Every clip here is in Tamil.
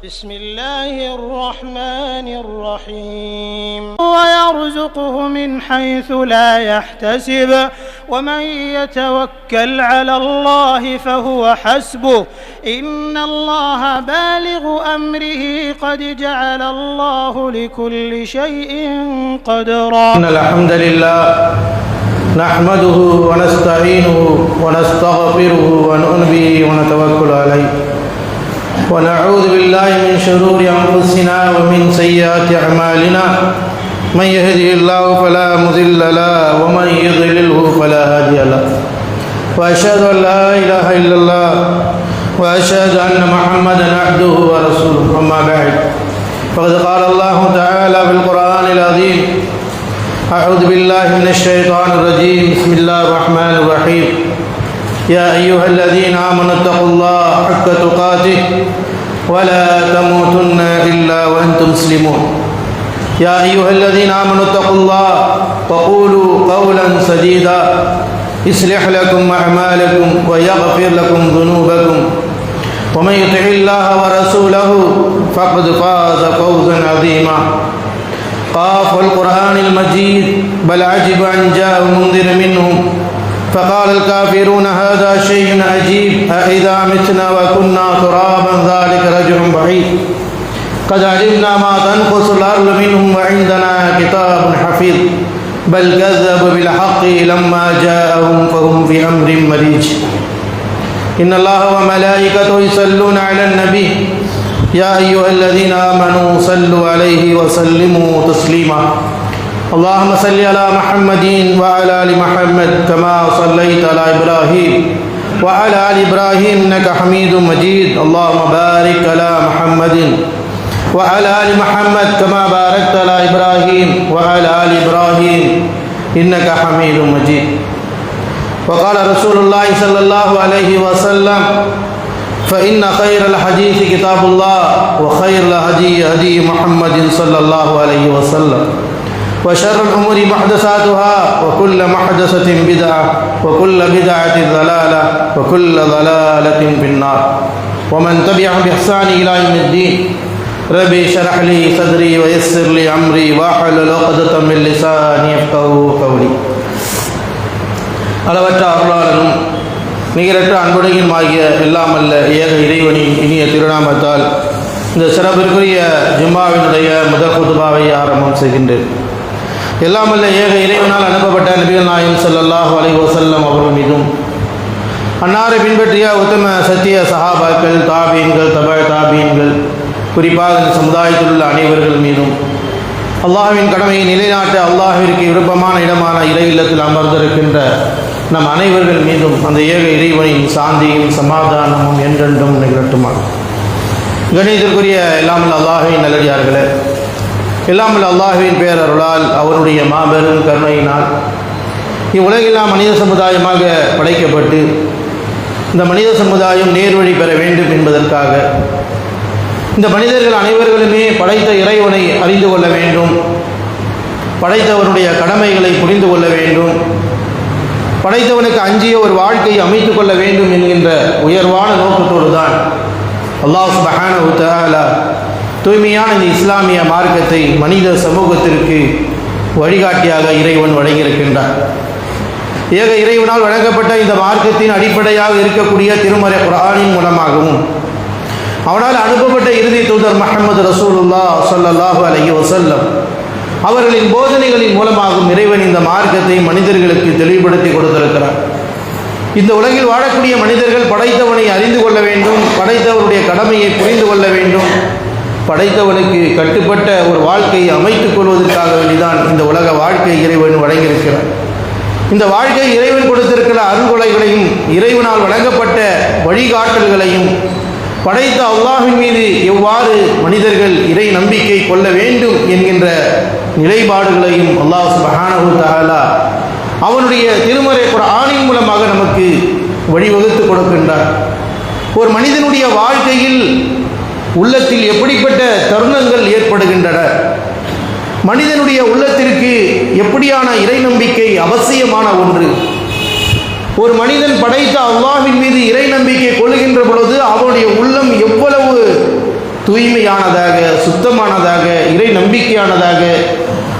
بسم الله الرحمن الرحيم ويرزقه من حيث لا يحتسب ومن يتوكل على الله فهو حسبه إن الله بالغ أمره قد جعل الله لكل شيء قدرا. إن الحمد لله نحمده ونستعينه ونستغفره ونؤمن به ونتوكل عليه ونعوذ بالله من شرور أنفسنا ومن سيئات أعمالنا من يهده الله فلا مضل له ومن يضلله فلا هادي له وأشهد أن لا إله إلا الله وأشهد أن محمدا عبده ورسوله أما بعد فقد قال الله تعالى في القرآن العظيم أعوذ بالله من الشيطان الرجيم بسم الله الرحمن الرحيم يا أيها الذين آمنوا اتقوا الله حق تقاته ولا تموتن إلا وأنتم مسلمون يا أيها الذين آمنوا اتقوا الله وقولوا قولا سديدا يصلح لكم أعمالكم ويغفر لكم ذنوبكم ومن يطع الله ورسوله فقد فاز فوزا عظيما قاف القرآن المجيد بل عجب أن جاء منذر منهم فقال الكافرون هذا شيء عجيب أإذا متنا وكنا ترابا ذلك رجع بعيد قد علمنا ما تنقص الأرض منهم وعندنا كتاب حفيظ بل كذبوا بالحق لما جاءهم فهم في أمر مريج إن الله وملائكته يصلون على النبي يا أيها الذين آمنوا صلوا عليه وسلموا تسليما اللهم صل على محمد وعلى آل محمد كما صليت على إبراهيم وعلى آل إبراهيم إنك حميد مجيد اللهم بارك على محمد وعلى آل محمد كما باركت على إبراهيم وعلى آل إبراهيم إنك حميد مجيد وقال رسول الله صلى الله عليه وسلم فإن خير الحديث كتاب الله وخير الهدي هدي محمد صلى الله عليه وسلم وشر الأمور محدثاتها وكل محدثة بدعة وكل بدعة ضلالة وكل ضلالة في النار ومن تبعهم بإحسان إلى يوم الدين ربي اشرح لي صدري ويسر لي أمري واحلل عقدة من لساني يفقهوا قولي. அளவற்ற அருளாளனும் நிகரற்ற அன்புடையுமாகிய எல்லாமல்ல ஏக இறைவனின் இனிய திருநாமத்தால் இந்த சிறப்பிற்குரிய ஜும்மாவினுடைய முதல் குதுபாவை ஆரம்பம் செய்கின்றேன். எல்லாமல்ல ஏக இறைவனால் அனுப்பப்பட்ட நபிகள் நாயகம் ஸல்லல்லாஹு அலைஹி வஸல்லம் அவர்கள் மீதும் அன்னாரை பின்பற்றிய உத்தம சத்திய சஹாபாக்கள் தாபீன்கள் தாபீன்கள் குறிப்பாக இந்த சமுதாயத்தில் உள்ள அனைவர்கள் மீதும் அல்லாஹ்வின் கடமையை நிலைநாட்ட அல்லாஹ்விற்கு விருப்பமான இடமான இறை இல்லத்தில் அமர்ந்திருக்கின்ற நம் அனைவர்கள் மீதும் அந்த ஏக இறைவனின் சாந்தியும் சமாதானமும் என்றென்றும் நிகழட்டுமாக. கணிதத்திற்குரிய எல்லாமல் அல்லாஹ்வின் நல்லடியார்களே, எல்லாமல் அல்லாஹ்வின் பேரருளால் அவருடைய மாபெரும் கருணையினால் இவ்வுலகெல்லாம் மனித சமுதாயமாக படைக்கப்பட்டு இந்த மனித சமுதாயம் நேர்வழி பெற வேண்டும் என்பதற்காக இந்த மனிதர்கள் அனைவர்களுமே படைத்த இறைவனை அறிந்து கொள்ள வேண்டும், படைத்தவனுடைய கடமைகளை புரிந்து கொள்ள வேண்டும், படைத்தவனுக்கு அஞ்சிய ஒரு வாழ்க்கையை அமைத்து கொள்ள வேண்டும் என்கின்ற உயர்வான நோக்கத்தோடு தான் அல்லாஹ் சுப்ஹானஹு வ தஆலா தூய்மையான இந்த இஸ்லாமிய மார்க்கத்தை மனித சமூகத்திற்கு வழிகாட்டியாக இறைவன் வழங்கியிருக்கின்றார். ஏக இறைவனால் வழங்கப்பட்ட இந்த மார்க்கத்தின் அடிப்படையாக இருக்கக்கூடிய திருமறை குர்ஆனின் மூலமாகவும் அவனால் அனுப்பப்பட்ட இறுதி தூதர் முஹம்மது ரசூலுல்லாஹ் ஸல்லல்லாஹு அலைஹி வஸல்லம் அவர்களின் போதனைகளின் மூலமாகவும் இறைவன் இந்த மார்க்கத்தை மனிதர்களுக்கு தெளிவுபடுத்தி கொடுத்திருக்கிறார். இந்த உலகில் வாழக்கூடிய மனிதர்கள் படைத்தவனை அறிந்து கொள்ள வேண்டும், படைத்தவருடைய கடமையை புரிந்து கொள்ள வேண்டும், படைத்தவனுக்கு கட்டுப்பட்ட ஒரு வாழ்க்கையை அமைத்துக் கொள்வதற்காக வேண்டிதான் இந்த உலக வாழ்க்கை இறைவன் வழங்கியிருக்கிறார். இந்த வாழ்க்கை இறைவன் கொடுத்திருக்கிற அருள்கொடைகளையும் இறைவனால் வழங்கப்பட்ட வழிகாட்டல்களையும் படைத்த அல்லாஹ்வின் மீது எவ்வாறு மனிதர்கள் இறை நம்பிக்கை கொள்ள வேண்டும் என்கின்ற நிலைப்பாடுகளையும் அல்லாஹ் சுப்ஹானஹு வ தஆலா அவனுடைய திருமறை குர்ஆனின் மூலமாக நமக்கு வழிவகுத்து கொடுக்கின்றார். ஒரு மனிதனுடைய வாழ்க்கையில் உள்ளத்தில் எப்படிப்பட்ட தருணங்கள் ஏற்படுகின்றன, மனிதனுடைய உள்ளத்திற்கு எப்படியான இறை நம்பிக்கை அவசியமான ஒன்று, ஒரு மனிதன் படைத்த அல்லாஹ்வின் மீது இறை நம்பிக்கை கொள்கின்ற பொழுது அவனுடைய உள்ளம் எவ்வளவு தூய்மையானதாக, சுத்தமானதாக, இறை நம்பிக்கையானதாக,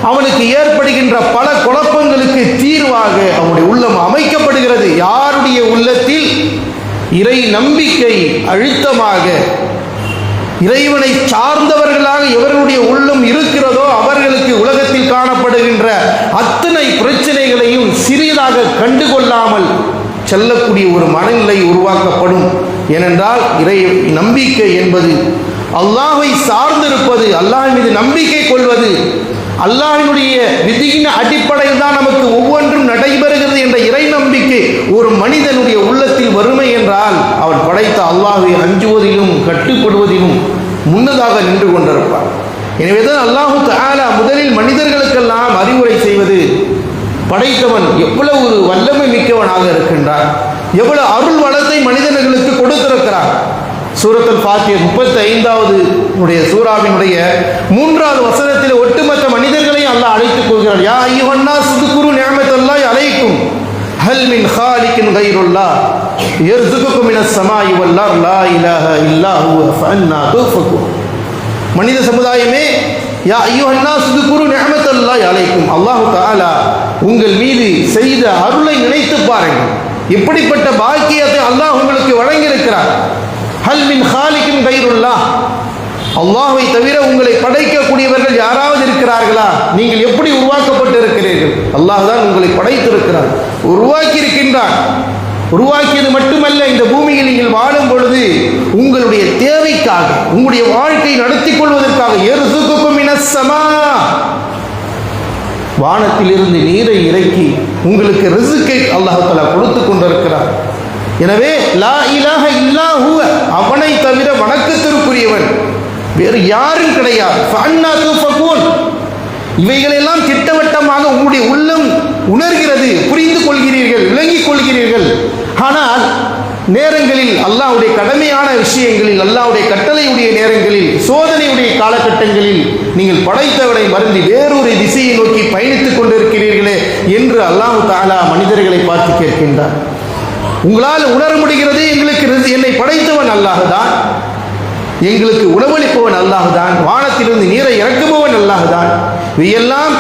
அவனுக்கு ஏற்படுகின்ற பல குழப்பங்களுக்கு தீர்வாக அவனுடைய உள்ளம் அமைக்கப்படுகிறது. யாருடைய உள்ளத்தில் இறை நம்பிக்கை அழுத்தமாக, இறைவனை சார்ந்தவர்களாக எவர்களுடைய உள்ளம் இருக்கிறதோ அவர்களுக்கு உலகத்தில் காணப்படுகின்ற அத்தனை பிரச்சனைகளையும் சிறிதாக கண்டுகொள்ளாமல் செல்லக்கூடிய ஒரு மனநிலை உருவாக்கப்படும். ஏனென்றால் இறை நம்பிக்கை என்பது அல்லாஹ்வை சார்ந்திருப்பது, அல்லாஹ் மீது நம்பிக்கை கொள்வது, அல்லாஹ்வினுடைய விதியின் அடிப்படையில் தான் நமக்கு ஒவ்வொன்றும் நடைபெறுகிறது என்ற இறை நம்பிக்கை ஒரு மனிதனுடைய உள்ளத்தில் வறுமை என்றால் அவன் படைத்த அல்லாஹ்வை அஞ்சுவதிலும் கட்டுப்படுவதிலும் முன்னதாக நின்று கொண்டிருப்பான். எனவேதான் அல்லாஹு தஆலா முதலில் மனிதர்களுக்கெல்லாம் அறிவுரை செய்வது, படைத்தவன் எவ்வளவு ஒரு வல்லமை மிக்கவனாக இருக்கின்றான், எவ்வளவு அருள் வளத்தை மனிதர்களுக்கு கொடுத்திருக்கிறான். சூரத்துல் ஃபாத்திஹா 35வது சூராவினுடைய 3வது வசனத்தில் ஒட்டுமொத்த மனிதர்களையும் அல்லாஹ் அழைத்துக் கொள்கிறார். யா அய்யுஹன்னாஸ் உஸ்குரு நிஅமத்தல்லாஹி அலைக்கும் ஹல் மின் காலிகின் கைருல்லாஹ் யர்ஸுகுக்கும் மினஸ் ஸமாஇ வல் அர்தி லா இலாஹா இல்லா ஹுவ ஃபஅன்னா துஃபகூன். மனித சமுதாயமே, யா அய்யுஹன்னாஸ் உஸ்குரு நிஅமத்தல்லாஹி அலைக்கும், அல்லாஹ் தஆலா உங்கள் மீது செய்த அருளை நினைத்து பாருங்கள். இப்படிப்பட்ட பாக்கியத்தை அல்லாஹ் உங்களுக்கு வழங்கி இருக்கிறார். ஹல் மின் காலிகின் கைருல்லாஹ், அல்லாஹ்வை தவிர உங்களை படைக்கக்கூடியவர்கள் யாராவது இருக்கிறார்களா? நீங்கள் எப்படி உருவாக்கப்பட்டு இருக்கிறீர்கள்? அல்லாஹ் தான் உங்களை படைத்திருக்கிறார், உருவாக்கி இருக்கின்றான். உருவாக்கியது மட்டுமல்ல, இந்த பூமியில் நீங்கள் வாழும் பொழுது உங்களுடைய தேவைக்காக, உங்களுடைய வாழ்க்கை நடத்தி கொள்வதற்காக, யர்ஸுகுக்கும் மினஸ் ஸமா, வானத்திலிருந்து நீரை இறக்கி உங்களுக்கு ரிஸ்கை அல்லாஹ் தஆலா கொடுத்து கொண்டிருக்கிறார். எனவே லா இலாஹ இல்லா ஹுவ, அவனை தவிர வணக்கத்திற்குரியவன் வேறு யாரும் கிடையாது. ஃபஅன்னா துஃபகூன், இவைகளெல்லாம் திட்டவட்டமாக உங்களுடைய உள்ளம் உணர்கிறது, புரிந்து கொள்கிறீர்கள், விளங்கிக் கொள்கிறீர்கள். ஆனால் நேரங்களில் அல்லாஹ்வுடைய கடமையான விஷயங்களில், அல்லாஹ்வுடைய கட்டளையுடைய நேரங்களில், சோதனையுடைய காலகட்டங்களில் நீங்கள் படைத்தவனை மறந்து வேறொரு திசையை நோக்கி பயணித்துக் கொண்டிருக்கிறீர்களே என்று அல்லாஹ் தஆலா மனிதர்களை பார்த்து கேட்கின்றார். உங்களால் உணர முடிகிறது, எங்களுக்கு என்னை படைத்தவன் அல்லாஹ் தான், எங்களுக்கு உணவளிப்பவன் அல்லாஹ் தான், வானத்திலிருந்து நீரை இறக்குபவன் அல்லாஹ் தான். இவையெல்லாம்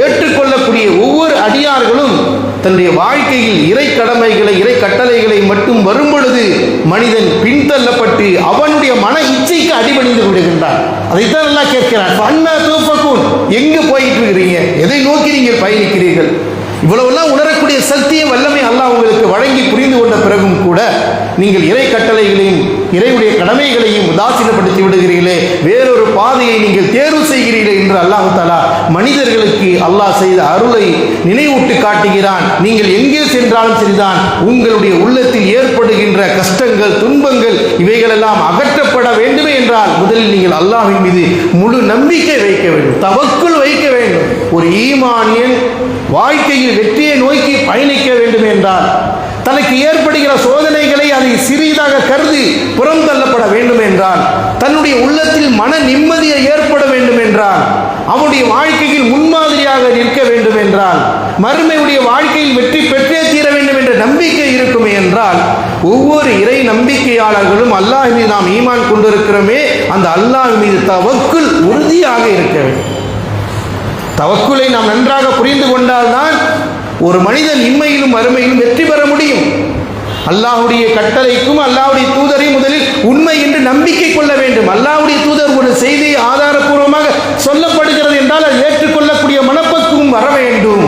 ஏற்றுக்கொள்ளக்கூடிய ஒவ்வொரு அடியார்களும் தன்னுடைய வாழ்க்கையில் இறை கடமைகளை, இறை கட்டளைகளை மட்டும் வரும் பொழுது மனிதன் பின்தள்ளப்பட்டு அவனுடைய மன இச்சைக்கு அடிபணிந்து விடுகின்றான். அதைத்தான் அல்லாஹ் கேட்கிறான், ஃபஅன்னா துஃபகூன், எங்கு போயிட்டு இருக்கிறீங்க, எதை நோக்கி நீங்கள் பயணிக்கிறீர்கள்? இவ்வளவுலாம் உணரக்கூடிய சக்தியை, வல்லமை அல்லாஹ் உங்களுக்கு வழங்கி புரிந்து கொண்ட பிறகும் கூட நீங்கள் இறை கட்டளைகளையும் இறைவுடைய கடமைகளையும் உதாசீனப்படுத்தி விடுகிறீர்களே, வேறொரு பாதையை நீங்கள் தேர்வு செய்கிறீர்களே என்று அல்லாஹ் தஆலா மனிதர்களுக்கு அல்லாஹ் செய்த அருளை நினைவூட்டி காட்டுகிறான். நீங்கள் எங்கே சென்றாலும் சரிதான், உங்களுடைய உள்ளத்தில் ஏற்படுகின்ற கஷ்டங்கள், துன்பங்கள் இவைகளெல்லாம் அகற்றப்பட வேண்டுமே என்றால் முதலில் நீங்கள் அல்லாஹ்வின் மீது முழு நம்பிக்கை வைக்க வேண்டும், தவக்குல் வைக்க வேண்டும். ஒரு ஈமானியன் வாழ்க்கையில் வெற்றியை நோக்கி பயணிக்க வேண்டும் என்றால் தனக்கு ஏற்படுகிற சோதனைகளை அதை சிறிதாக கருதி புறம் தள்ளப்பட வேண்டும் என்றால், தன்னுடைய உள்ளத்தில் மன நிம்மதியை ஏற்பட வேண்டும் என்றால், அவனுடைய வாழ்க்கையில் முன்மாதிரியாக நிற்க வேண்டும் என்றால், மறுமையுடைய வாழ்க்கையில் வெற்றி பெற்றே தீர வேண்டும் என்ற நம்பிக்கை இருக்குமே என்றால், ஒவ்வொரு இறை நம்பிக்கையாளர்களும் அல்லாஹ் மீது நாம் ஈமான் கொண்டிருக்கிறோமே, அந்த அல்லாஹ் மீது தவக்குல் உறுதியாக இருக்க வேண்டும். தவக்குலை நாம் நன்றாக புரிந்து கொண்டால்தான் ஒரு மனிதன் இம்மையிலும் மறுமையிலும் வெற்றி பெற முடியும். அல்லாஹ்வுடைய கட்டளைக்கும் அல்லாஹ்வுடைய தூதரை முதலில் உண்மை என்று நம்பிக்கை கொள்ள வேண்டும். அல்லாஹ்வுடைய தூதர் ஒரு செய்தியை ஆதாரபூர்வமாக சொல்லப்படுகிறது என்றால் அதை ஏற்றுக்கொள்ளக்கூடிய மனப்பக்குவம் வர வேண்டும்.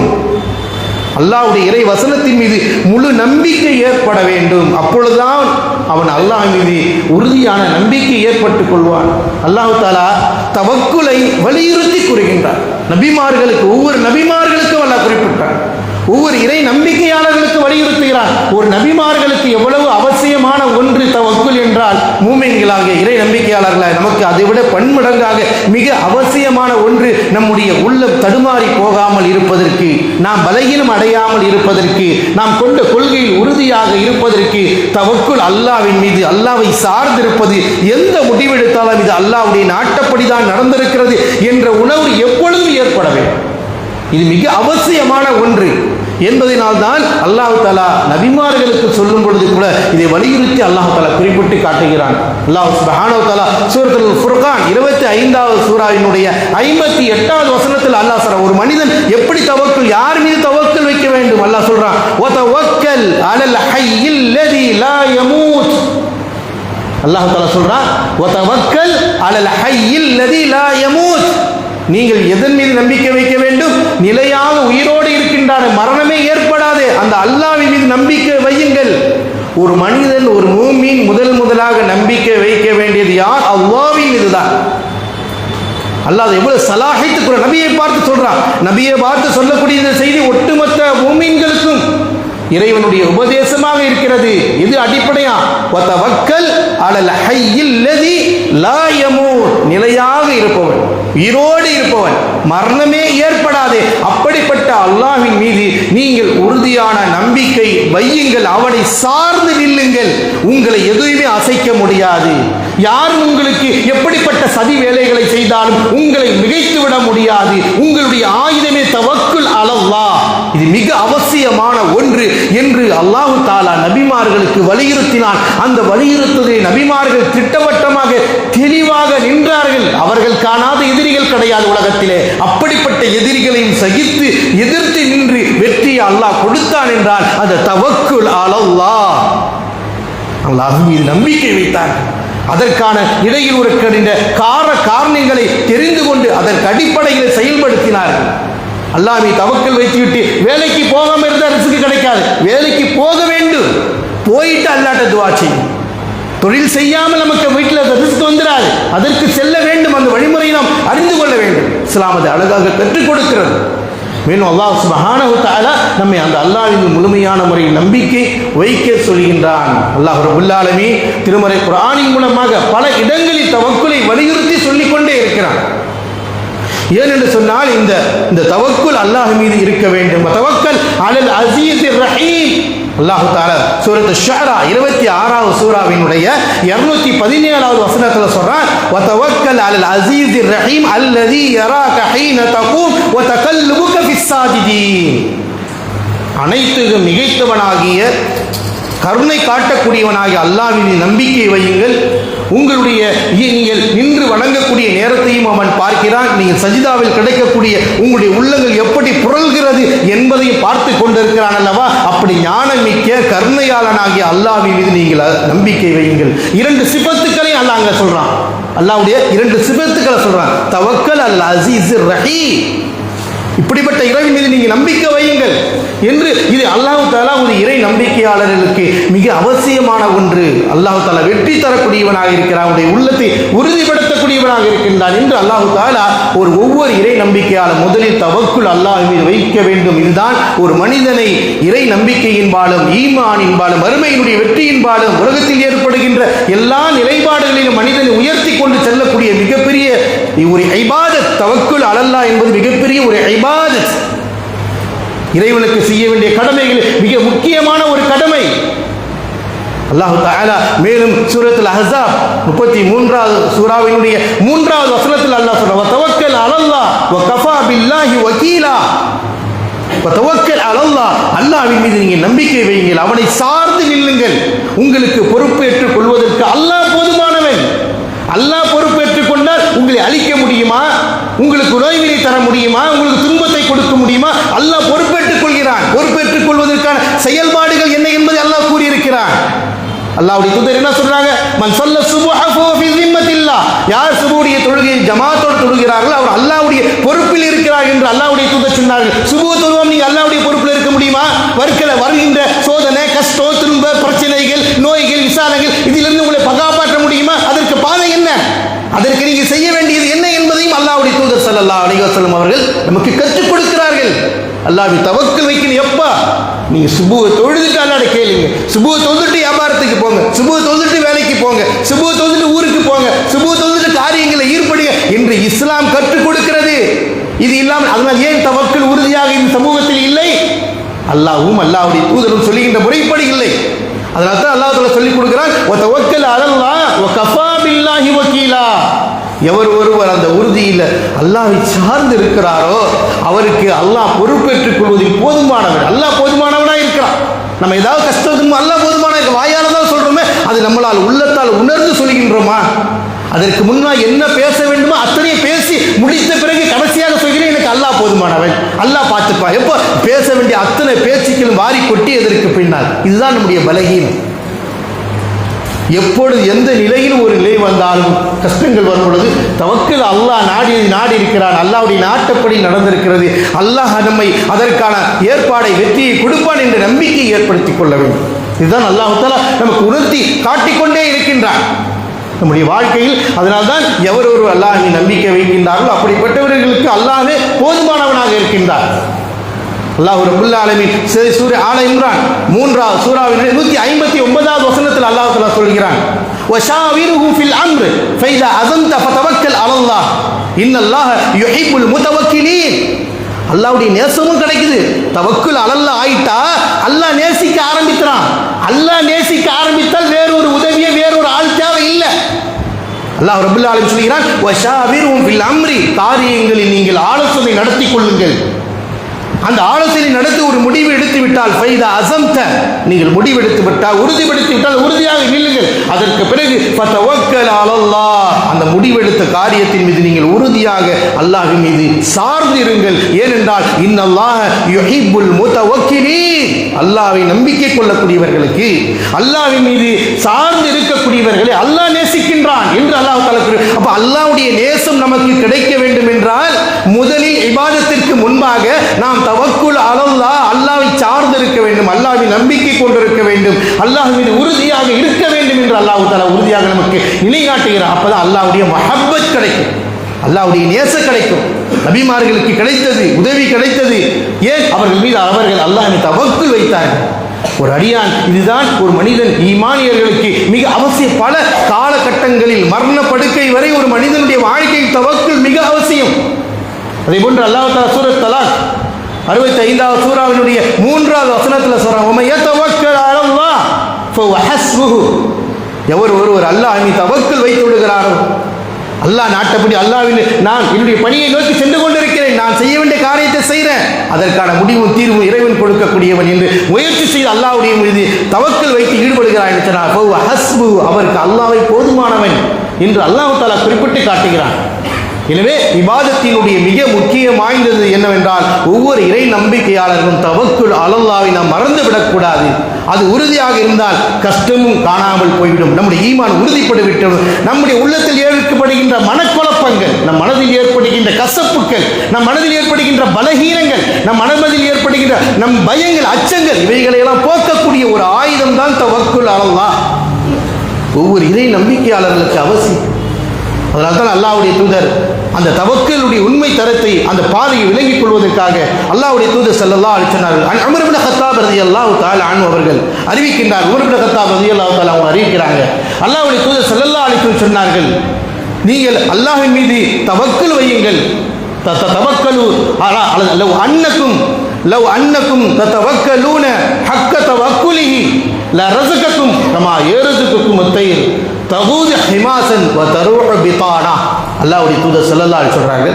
அல்லாஹ்வுடைய இறை வசனத்தின் மீது முழு நம்பிக்கை ஏற்பட வேண்டும். அப்பொழுதுதான் அவன் அல்லாஹ் மீது உறுதியான நம்பிக்கை ஏற்பட்டுக் கொள்வான். அல்லாஹ் தஆலா தவக்குலை வலியுறுத்தி கூறுகின்றார். நபிமார்களுக்கு, ஒவ்வொரு நபிமார்களுக்கும் அல்லாஹ் குறிப்பிட்டார், ஒவ்வொரு இறை நம்பிக்கையாளர்களுக்கு வலியுறுத்துகிறார். ஒரு நபிமார்களுக்கு எவ்வளவு அவசியமான ஒன்று தவக்குல் என்றால், மூமின்களாக இறை நம்பிக்கையாளர்களாக நமக்கு அதைவிட பன்மடங்காக மிக அவசியமான ஒன்று நம்முடைய உள்ளம் தடுமாறி போகாமல் இருப்பதற்கு, நாம் பலகீனம் அடையாமல் இருப்பதற்கு, நாம் கொண்ட கொள்கையில் உறுதியாக இருப்பதற்கு தவக்குல் அல்லாஹ்வின் மீது, அல்லாஹ்வை சார்ந்திருப்பது, எந்த முடிவெடுத்தாலும் இது அல்லாஹ்வுடைய நாட்டப்படிதான் நடந்திருக்கிறது என்ற உணர்வு எப்பொழுதும் ஏற்பட வேண்டும். இது மிக அவசியமான ஒன்று. என்பதனால்தான் அல்லாஹ் தஆலா நபிமார்களுக்கு சொல்லும் பொழுது கூட இதை வலியுறுத்தி அல்லாஹ் தஆலா குறிப்பிட்டு காட்டுகிறான். அல்லாஹ் சுப்ஹானஹு வ தஆலா சூரத்துல் ஃபுர்கான் 25வது சூராவினுடைய 58வது வசனத்தில் அல்லாஹ் சொல்றான், ஒரு மனிதன் எப்படி தவக்குல், யார் மீது தவக்குல் வைக்க வேண்டும்? அல்லாஹ் சொல்றான், வ தவக்கல் அலல் ஹய்யில் லதி லா யமூத். அல்லாஹ் தஆலா சொல்றான், வ தவக்கல் அலல் ஹய்யில் லதி லா யமூத். நீங்கள் எதன் மீது நம்பிக்கை வைக்க வேண்டும்? நிலையாக உயிரோடு இருக்கின்றான, மரணமே ஏற்படாது அந்த அல்லாஹ்வின் மீது நம்பிக்கை வையுங்கள். ஒரு மனிதன், ஒரு மூமின் முதலாக நம்பிக்கை வைக்க வேண்டியது யார்? அல்லாஹ்வின் மீதுதான். அல்லாஹ் எவ்வளவு சலாஹித்து நபியை பார்த்து சொல்றான். நபியை பார்த்து சொல்லக்கூடிய இந்த செய்தி ஒட்டுமொத்த மூமின்களுக்கும் இறைவனுடைய உபதேசமாக இருக்கிறது. இது அடிப்படையா? வதவக்கல் அலல் ஹய்யில் லதி லா யமூத். நிலையாக இருப்பவன், உயிரோடு இருப்பவன், மரணமே ஏற்படாதே அப்படிப்பட்ட அல்லாஹ்வின் மீது நீங்கள் உறுதியான நம்பிக்கை வையுங்கள். அவனை சார்ந்து நில்லுங்கள். உங்களை எதுவுமே அசைக்க முடியாது. யார் உங்களுக்கு எப்படிப்பட்ட சதி வேலைகளை செய்தாலும் உங்களை மிகைத்து விட முடியாது. உங்களுடைய ஆயுதமே தவக்குல் அலல்லாஹ். இது மிக அவசியமான ஒன்று என்று அல்லாஹ் தஆலா நபிமார்களுக்கு வலியுறுத்தினான். அந்த வலியுறுத்ததை நபிமார்கள் திட்டவட்டமாக தெளிவாக நின்றார்கள். அவர்கள் காணாத எதிரிகள் கிடையாது உலகத்திலே. அப்படிப்பட்ட எதிரிகளையும் சகித்து எதிர்த்து நின்று வெற்றியை அல்லாஹ் கொடுத்தான் என்றால் அந்த தவக்குல் அலல்லாஹ். அல்லாஹ் மீது நம்பிக்கை வைத்தார். அதற்கான இடையில் ஒரு காரணங்களை தெரிந்து கொண்டு அதற்கு அடிப்படையில் செயல்படுத்தினார்கள். அல்லாஹ் மீது தவக்கல் வைத்துவிட்டு வேலைக்கு போகாம இருந்தால் ரிஸ்க் கிடைக்காது. வேலைக்கு போக வேண்டும். போயிட்டு அல்லாஹ்ட்ட துஆ செய்யும். தொழில் செய்யாமல் நமக்கு வீட்டில் ரிஸ்க் வந்துடாது. அதற்கு செல்ல வேண்டும். அந்த வழிமுறையை நாம் அறிந்து கொள்ள வேண்டும். இஸ்லாம் அதை அழகாக கற்றுக் கொடுக்கிறது. மேலும் அல்லாஹ் சுப்ஹானஹு வ தஆலா நம்மை அந்த அல்லாஹ்வின் முழுமையான முறையில் நம்பிக்கை வைக்க சொல்கின்றான். அல்லாஹ் ரப்பல் ஆலமீன் திருமறை குர்ஆனின் மூலமாக பல இடங்களில் தவக்குலை வலியுறுத்தி சொல்லிக் கொண்டே இருக்கிறான். ஏனென்று சொன்னால் இந்த தவக்குல் அல்லாஹ் மீது இருக்க வேண்டும். தவக்கல் அலல் அஸீஸிர் ரஹீம். அல்லாஹ் தஆலா சூரத்து ஷுஆரா 26வது சூராவினுடைய 217வது வசனத்தில் சொல்றான், வ தவக்கல் அலல் அஸீஸிர் ரஹீம் அல்லதி யராக ஹீன தகூம் வ தகல்லுபுக ஃபிஸ் சாஜிதீன். அனைத்துக்கும் மிகைத்தவனாகிய கருணை காட்டக்கூடியவனாகிய அல்லாஹ்வின் நம்பிக்கை வையுங்கள். உங்களுடைய நீங்கள் நின்று வணங்கக்கூடிய நேரத்தையும் அவன் பார்க்கிறான். நீங்கள் சஜிதாவில் கிடைக்கக்கூடிய உங்களுடைய உள்ளங்கள் எப்படி புரள்கிறது என்பதையும் பார்த்து கொண்டிருக்கிறான் அல்லவா? அப்படி ஞானமிக்க கருணையாளனாகிய அல்லாஹ்வின் மீது நீங்கள் நம்பிக்கை வையுங்கள். 2 சிபத்துக்களை அல்லாஹ் அங்க சொல்றான். அல்லாஹ்வுடைய 2 சிபத்துக்களை சொல்றான். தவக்கல் அல் அஸீஸிர் ரஹீம். இப்படிப்பட்ட இறைவன் மீது நீங்கள் நம்பிக்கை வையுங்கள் என்று இது அல்லாஹ் தஆலா ஒரு இறை நம்பிக்கையாளர்களுக்கு மிக அவசியமான ஒன்று. அல்லாஹ் தஆலா வெற்றி தரக்கூடியவனாக இருக்கிறான். அவருடைய உள்ளத்தை உறுதிப்படுத்தக்கூடியவனாக இருக்கின்றான் என்று அல்லாஹ் தஆலா ஒவ்வொரு இறை நம்பிக்கையாளர் முதலில் தவக்குல் அல்லாஹ் மீது வைக்க வேண்டும். இதுதான் ஒரு மனிதனை இறை நம்பிக்கையின்பாலும் ஈமானின்பாலும் மறுமையினுடைய வெற்றியின்பாலும் உலகத்தில் ஏற்படுகின்ற எல்லா நிலைப்பாடுகளிலும் மனிதனை உயர்த்தி கொண்டு செல்லக்கூடிய மிகப்பெரிய ஒரு இபாதத். தவக்குல் அலல்லாஹ் என்பது மிகப்பெரிய ஒரு இபாதத். இறைவனுக்கு செய்ய வேண்டிய கடமைகள் மிக முக்கியமான ஒரு கடமை. அல்லாஹ் தஆலா மேலும் சூரத்துல் அஹ்ஸாப் 33வது சூராவினுடைய 3வது வசனத்தில் அல்லாஹ் சொல்றான், வ தவக்கல் அலல்லாஹ் வ கஃபா பில்லாஹி வகீலா. வ தவக்கல் அலல்லாஹ். அல்லாஹ்வின் மீது நீங்கள் நம்பிக்கை வையுங்கள். அவனை சார்ந்து நில்லுங்கள். உங்களுக்கு பொறுப்பேற்றுக் கொள்வதற்கு அல்லாஹ் போதுமானவன். அல்லாஹ் பொறுப்பேற்றுக் கொண்டால் உங்களை அழிக்க முடியுமா? உங்களுக்கு நோய்களை தர முடியுமா? உங்களுக்கு துன்பத்தை கொடுக்க முடியுமா? அல்லாஹ் பொறுப்பேற்றுக் கொள்கிறான். பொறுப்பேற்றுக் கொள்வதற்கான செயல்பாடுகள் என்ன என்பதை அல்லாஹ் கூறியிருக்கிறான். அல்லாஹ்வுடைய தூதர் என்ன சொல்றாங்க? மன் ஸல்ல சுப்ஹ ஃபஹுவ ஃபீ ஸிம்மத்தில்லாஹ். யார் சுபுடைய தொழுகையை ஜமாத்தோடு தொழுகிறார்களோ அவர் அல்லாஹ்வுடைய பொறுப்பில் இருக்கிறார் என்று அல்லாஹ்வுடைய தூதர் சொன்னார்கள். சுபு தொழுவோம் நீங்க அல்லாஹ்வுடைய பொறுப்பில் இருக்க முடியுமா? வருகின்ற சோதனை, கஷ்டம், துன்ப, பிரச்சனைகள், நோய்கள், விசாரணைகள் இதிலிருந்து உங்களை காப்பாற்ற முடியுமா? அதற்கு பாதை என்ன? அதற்கு நீங்க செய்ய வேண்டியது என்ன என்பதையும் அல்லாஹ்வுடைய தூதர் ஸல்லல்லாஹு அலைஹி வஸல்லம் அவர்கள் நமக்கு கற்றுக் கொடுக்கிறார்கள். அல்லாஹ்வை தவக்கல் வைக்கணும். எப்பா நீங்க சுபுவை தொழுதுட்டு அல்லாஹ்ட்ட கேளுங்க. சுபுவை தொழுதுட்டு வியாபாரத்துக்கு போங்க. சுபுவை தொழுதுட்டு வேலைக்கு போங்க. சுபுவை தொழுதுட்டு ஊருக்கு போங்க. சுபுவை தொழுதுட்டு காரியங்களை ஈடுபடுங்க என்று இஸ்லாம் கற்றுக் கொடுக்கிறது. இது இல்லாமல் அதனால் ஏன் தவக்கல் உறுதியாக இந்த சமூகத்தில் இல்லை? அல்லாஹ்வும் அல்லாஹ்வுடைய தூதரும் சொல்லுகின்ற முறைப்படி இல்லை. அதனால தான் அல்லாஹ் தஆலா சொல்லிக் கொடுக்கிறான், வதவக்கல் அலல்லாஹ் வகஃபா பில்லாஹி வக்கீலா. எவர் ஒருவர் அந்த உறுதியில் அல்லாஹ்வை சார்ந்து இருக்கிறாரோ அவருக்கு அல்லாஹ் பொறுப்பேற்றுக் கொள்வதில் போதுமானவன். அல்லாஹ் போதுமானவனாக இருக்கிறான். நம்ம ஏதாவது கஷ்டம் அல்லாஹ் போதுமான வாயால தான் சொல்றோமே, அது நம்மளால் உள்ளத்தால் உணர்ந்து சொல்கின்றோமா? அதற்கு முன்னால் என்ன பேச வேண்டுமோ அத்தனையும் பேசி முடித்த பிறகு கடைசியாக சொல்கிறேன், எனக்கு அல்லாஹ் போதுமானவன், அல்லாஹ் பார்த்துப்பான். எப்போ பேச வேண்டிய அத்தனை பேச்சுக்கள் வாரி கொட்டியதற்கு பின்னால். இதுதான் நம்முடைய பலகீனம். எப்பொழுது எந்த நிலையில் ஒரு நிலை வந்தாலும் கஷ்டங்கள் வரும் பொழுது தவக்கல் அல்லாஹ் நாடி இருக்கிறான், அல்லாஹ்வுடைய நாட்டப்படி நடந்திருக்கிறது, அல்லாஹ் நம்மை அதற்கான ஏற்பாடை வெற்றியை கொடுப்பான் என்ற நம்பிக்கையை ஏற்படுத்திக் கொள்ள வேண்டும். இதுதான் அல்லாஹ் தஆலா நமக்கு உணர்த்தி காட்டிக்கொண்டே இருக்கின்றான் நம்முடைய வாழ்க்கையில். அதனால்தான் எவர் ஒரு அல்லாஹ்வை நம்பிக்கை வைக்கின்றார்களோ அப்படிப்பட்டவர்களுக்கு அல்லாஹ்வே போதுமானவனாக இருக்கின்றார். அல்லாஹ் ரப்பல் ஆலமீன் சூரா ஆல இம்ரான் 3வது சூராவின் 159வது வசனத்தில் அல்லாஹ் தஆலா சொல்கிறான், வஷாவிருஹு ஃபில் அம்ர் ஃபைதா அஸம்த ஃபதவக்கல் அலல்லாஹ் இன்னல்லாஹ யுஹிப்புல் முதவக்கிலீன். அல்லாஹ்வுடைய நேசமும் கிடைக்குது. தவக்குல் அலல்லாஹ் ஆயிட்டா அல்லாஹ் நேசிக்க ஆரம்பிக்கிறான். அல்லாஹ் நேசிக்க ஆரம்பித்தால் வேறொரு உதவியே வேறொரு ஆள் தேவை இல்லை. அல்லாஹ் ரப்பல் ஆலமீன் சொல்கிறான், வஷாவிருஹு ஃபில் அம்ரி, காரியங்களில் நீங்கள் ஆலோசனை நடத்தி கொள்ளுங்கள். அந்த ஆலோசனை நடத்தி ஒரு முடிவு எடுத்து விட்டால் ஃபைதா அஸம்த, நீங்கள் முடிவெடுத்து விட்டால் உறுதிப்படுத்தி விட்டால் உறுதியாக நில்லுங்கள். அதற்கு பிறகு ஃபதவக்கல் அலல்லாஹ், அந்த முடிவெடுத்த காரியத்தின் மீது நீங்கள் உறுதியாக அல்லாஹ்வின் மீது சார்ந்து இருங்கள். ஏனென்றால் இன்னல்லாஹ யுஹிப்புல் முதவக்கிலீன், அல்லாஹ்வை நம்பிக்கை கொள்ளக்கூடியவர்களுக்கு, அல்லாஹ்வின் மீது சார்ந்து இருக்கக்கூடியவர்களை அல்லாஹ் நேசிக்கின்றான் என்று அல்லாஹ் தஆலா. அப்ப அல்லாஹ்வுடைய நேசம் நமக்கு கிடைக்க வேண்டும் என்றால் முதலில் இபாதத்திற்கு முன்பாக நாம் தவக்குல் அலல்லாஹ், அல்லாஹ்வை சார்ந்து இருக்க வேண்டும், அல்லாஹ்வை நம்பிக்கை கொண்டிருக்க வேண்டும், அல்லாஹ் மீது உறுதியாக இருக்க வேண்டும் என்று அல்லாஹ் தஆலா உறுதியாக நமக்கு நிலைநாட்டுகிறார். அப்பதான் அல்லாஹ்வுடைய மஹப்பத் கிடைக்கும், அல்லாஹ்வுடைய நேசம் கிடைக்கும். நபிமார்களுக்கு கிடைத்தது, உதவி கிடைத்தது. ஏன்? அவர்கள் மீது அவர்கள் அல்லாஹ்வை தவக்குல் வைத்தார்கள். ஒரு அடியான், இதுதான் ஒரு மனிதன் ஈமானியர்களுக்கு மிக அவசியம். பல காலகட்டங்களில் மரண படுக்கை வரை ஒரு மனிதனுடைய வாழ்க்கையில் தவக்குல் மிக அவசியம். அதே போன்று அல்லாஹ் தஆலா சூரத் தலாக் 65வது சூராவினுடைய 3வது வசனத்தில் சொல்றான், வமன் யதவக்கல் அலல்லாஹ் ஃபஹுவ ஹஸ்புஹு. எவர் ஒருவர் அல்லாஹ் மீது தவக்குல் வைத்து விடுகிறாரோ, அல்லாஹ் நாட்டப்படி அல்லாஹ்வின் நான் என்னுடைய பணியை நோக்கி சென்று கொண்டிருக்கிறேன், நான் செய்ய வேண்டிய காரியத்தை செய்கிறேன், அதற்கான முடிவும் தீர்வும் இறைவன் கொடுக்கக்கூடியவன் என்று முயற்சி செய்து அல்லாஹ்வுடைய மீது தவக்குல் வைத்து ஈடுபடுகிறார் என்று சொன்னார். ஃபஹுவ ஹஸ்புஹு, அவருக்கு அல்லாஹ்வை போதுமானவன் என்று அல்லாஹ் தஆலா குறிப்பிட்டு காட்டுகிறான். எனவே இபாதத்தினுடைய மிக முக்கியம் வாய்ந்தது என்னவென்றால் ஒவ்வொரு இறை நம்பிக்கையாளர்களும் தவக்குல் அலல்லாஹ்வை நாம் மறந்து விடக்கூடாது. அது உறுதியாக இருந்தால் கஷ்டமும் காணாமல் போய்விடும். நம்முடைய ஈமான் உறுதிப்பட்டுவிட்டோம். நம்முடைய உள்ளத்தில் ஏற்படுகின்ற மனக்குழப்பங்கள், நம் மனதில் ஏற்படுகின்ற கசப்புக்கள், நம் மனதில் ஏற்படுகின்ற பலகீனங்கள், நம் மனதில் ஏற்படுகின்ற நம் பயங்கள், அச்சங்கள், இவைகளையெல்லாம் போக்கக்கூடிய ஒரு ஆயுதம் தான் தவக்குல் அலல்லாஹ். ஒவ்வொரு இறை நம்பிக்கையாளர்களுக்கு அவசியம். அதனால தான் அல்லாஹ்வுடைய தூதர் அந்த தவக்கலுடைய உண்மை தரத்தை, அந்த பாதையை விளங்கிக் கொள்வதற்காக அல்லாஹ்வுடைய தூதர் ஸல்லல்லாஹு அலைஹி வஸல்லம் உமர் இப்னு கத்தாப் ரலியல்லாஹு தஆலா அன்ஹு அவர்கள் அறிவிக்கின்றார். உமர் இப்னு கத்தாப் ரலியல்லாஹு தஆலா அவங்க அறிவிக்கிறாங்க, அல்லாஹ்வுடைய தூதர் ஸல்லல்லாஹு அலைஹி வஸல்லம் சொன்னார்கள், நீங்கள் அல்லாஹ்வின் மீது தவக்குல் வையுங்கள். தவக்கலு லவ் அன்னக்கும் ததவக்கலூன ஹக்க தவக்குலிஹி லரஸகக்கும் கமா யர்ஸுகுக்கும் அத்-தய்ர் தகூது ஹிமாசன் வ தரூஹு பிதானா. அல்லாஹ்வுடைய தூதர் ஸல்லல்லாஹு அலைஹி சொல்றாங்க,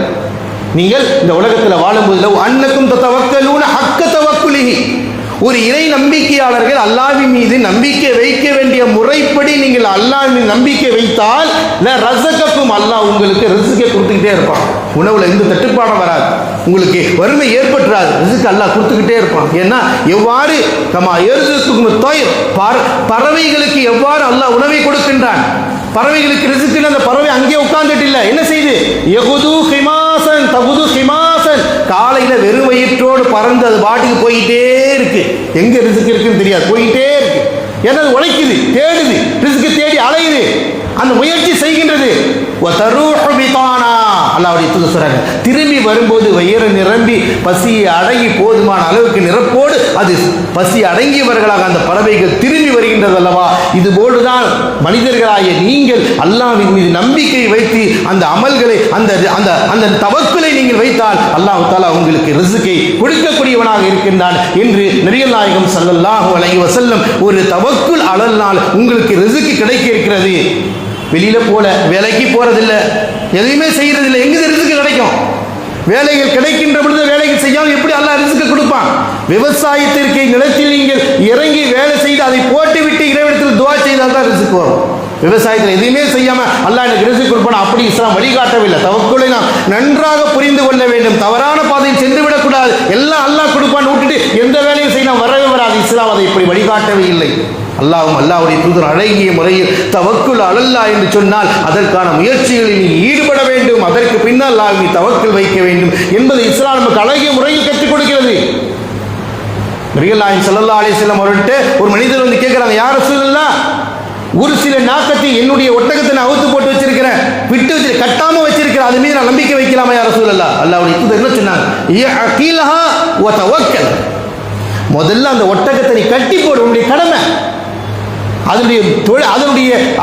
நீங்கள் இந்த உலகத்தில் வாழும்போது லவ் அன்னக்கும் ததவக்கலூன ஹக்க தவக்குலிஹி, ஒரு இறை நம்பிக்கையாளர்கள் அல்லாஹ்வின் மீது நம்பிக்கை வைக்க வேண்டிய முறைப்படி நீங்கள் அல்லாஹ்வின் மீது நம்பிக்கை வைத்தால் ரஸகக்கும், அல்லாஹ் உங்களுக்கு ரிஸ்கை கொடுத்துக்கிட்டே இருப்பான். உணவுல எந்த தட்டுப்பாடும் வராது, உங்களுக்கு வறுமை ஏற்பட்டுறாது, ரிஸ்க் அல்லாஹ் கொடுத்துக்கிட்டே இருப்பான். ஏன்னா எவ்வாறு கமா யர்ஸுகுக்கும் அத்-தய்ர், பறவைகளுக்கு எவ்வாறு அல்லாஹ் உணவை கொடுக்கின்றான், பறவைகளுக்கு ரிஸ்க், அந்த பறவை அங்கே உட்கார்ந்துட்டு இல்லை, என்ன செய்து யகுது ஹிமாசன் தகுது ஹிமாசன், காலையில வெறும் வயிற்றோடு பறந்து அது பாட்டுக்கு போயிட்டே இருக்கு, எங்க ரிஸ்க் இருக்குன்னு தெரியாது, போயிட்டே இருக்கு. ஏன்னா அது உழைக்குது, தேடுது, ரிஸ்க் தேடி அலையுது, அந்த முயற்சி செய்கின்றது. அல்லாஹ்வுடைய தூதர் சொல்றாங்க, திரும்பி வரும்போது வயிறு நிரம்பி பசியை அடங்கி போதுமான அளவுக்கு நிரப்போடு அது பசி அடங்கியவர்களாக அந்த பறவைகள் திரும்பி வருகின்றது அல்லவா. இது போன்றுதான் மனிதர்களாகிய நீங்கள் அல்லாஹ்வின் மீது நம்பிக்கை வைத்து அந்த அமல்களை அந்த அந்த அந்த தவக்குலை நீங்கள் வைத்தால் அல்லாஹ் தஆலா உங்களுக்கு ரிஸ்கை கொடுக்கக்கூடியவனாக இருக்கின்றான் என்று நபிகள் நாயகம் ஸல்லல்லாஹு அலைஹி வஸல்லம் ஒரு தவக்குல் அலல்னால் உங்களுக்கு ரிஸ்க் கிடைக்க இருக்கிறது. வெளியில போல வேலைக்கு போறதில்லை, எதையுமே செய்யறதில்லை, எங்க ரிஸ்க் கிடைக்கும்? வேலைகள் கிடைக்கின்ற பொழுது வேலைகள் செய்யாமல் எப்படி அல்லாஹ் ரிஸ்க் கொடுப்பான்? விவசாயத்திற்கு நிலத்தில் நீங்கள் இறங்கி வேலை செய்து அதை போட்டுவிட்டு இறைவனிடத்தில் துஆ செய்தால் தான் ரிஸ்க் வரும். விவசாயத்தில் எதுவுமே செய்யாம அல்லாஹ் எனக்கு ரிஸ்க் கொடுப்பான் அப்படி இஸ்லாம் வழிகாட்டவில்லை. தவக்குலை நாம் நன்றாக புரிந்து கொள்ள வேண்டும். தவறான பாதையில் சென்று விடக்கூடாது. எல்லாம் அல்லாஹ் கொடுப்பான்னு விட்டுட்டு எந்த வேலையும் செய்ய வரவே வராது. இஸ்லாம் அதை இப்படி வழிகாட்டவே இல்லை. அல்லாஹ்வும் அல்லாஹ்வுடைய தூதர் அழகிய முறையில் தவக்குல் அலல்லாஹ் என்று சொன்னால் அதற்கான முயற்சிகளில் நீ ஈடுபட வேண்டும். அதற்கு பின்னால் அல்லாஹ் நீ தவக்குல் வைக்க வேண்டும் என்பதை இஸ்லாம் நமக்கு அழகிய முறையில் கற்றுக் கொடுக்கிறது. நபிகள் நாயகம் ஸல்லல்லாஹு அலைஹி வஸல்லம் அவர்கிட்ட ஒரு மனிதர் வந்து கேட்கிறாங்க, யா ரசூலல்லாஹ், ஒரு சில நாக்கத்தை என்னுடைய ஒட்டகத்தை நான் அவுத்து போட்டு வச்சிருக்கிறேன், விட்டு வச்சு கட்டாம வச்சிருக்கிறேன், அது மீது நான் நம்பிக்கை வைக்கலாமா யா ரசூலல்லாஹ்? அல்லாஹ்வுடைய தூதர் என்ன சொன்னாங்க, யஅகீலஹா வ தவக்கல், முதல்ல அந்த ஒட்டகத்தை நீ கட்டி போடு, உன்னுடைய கடமை.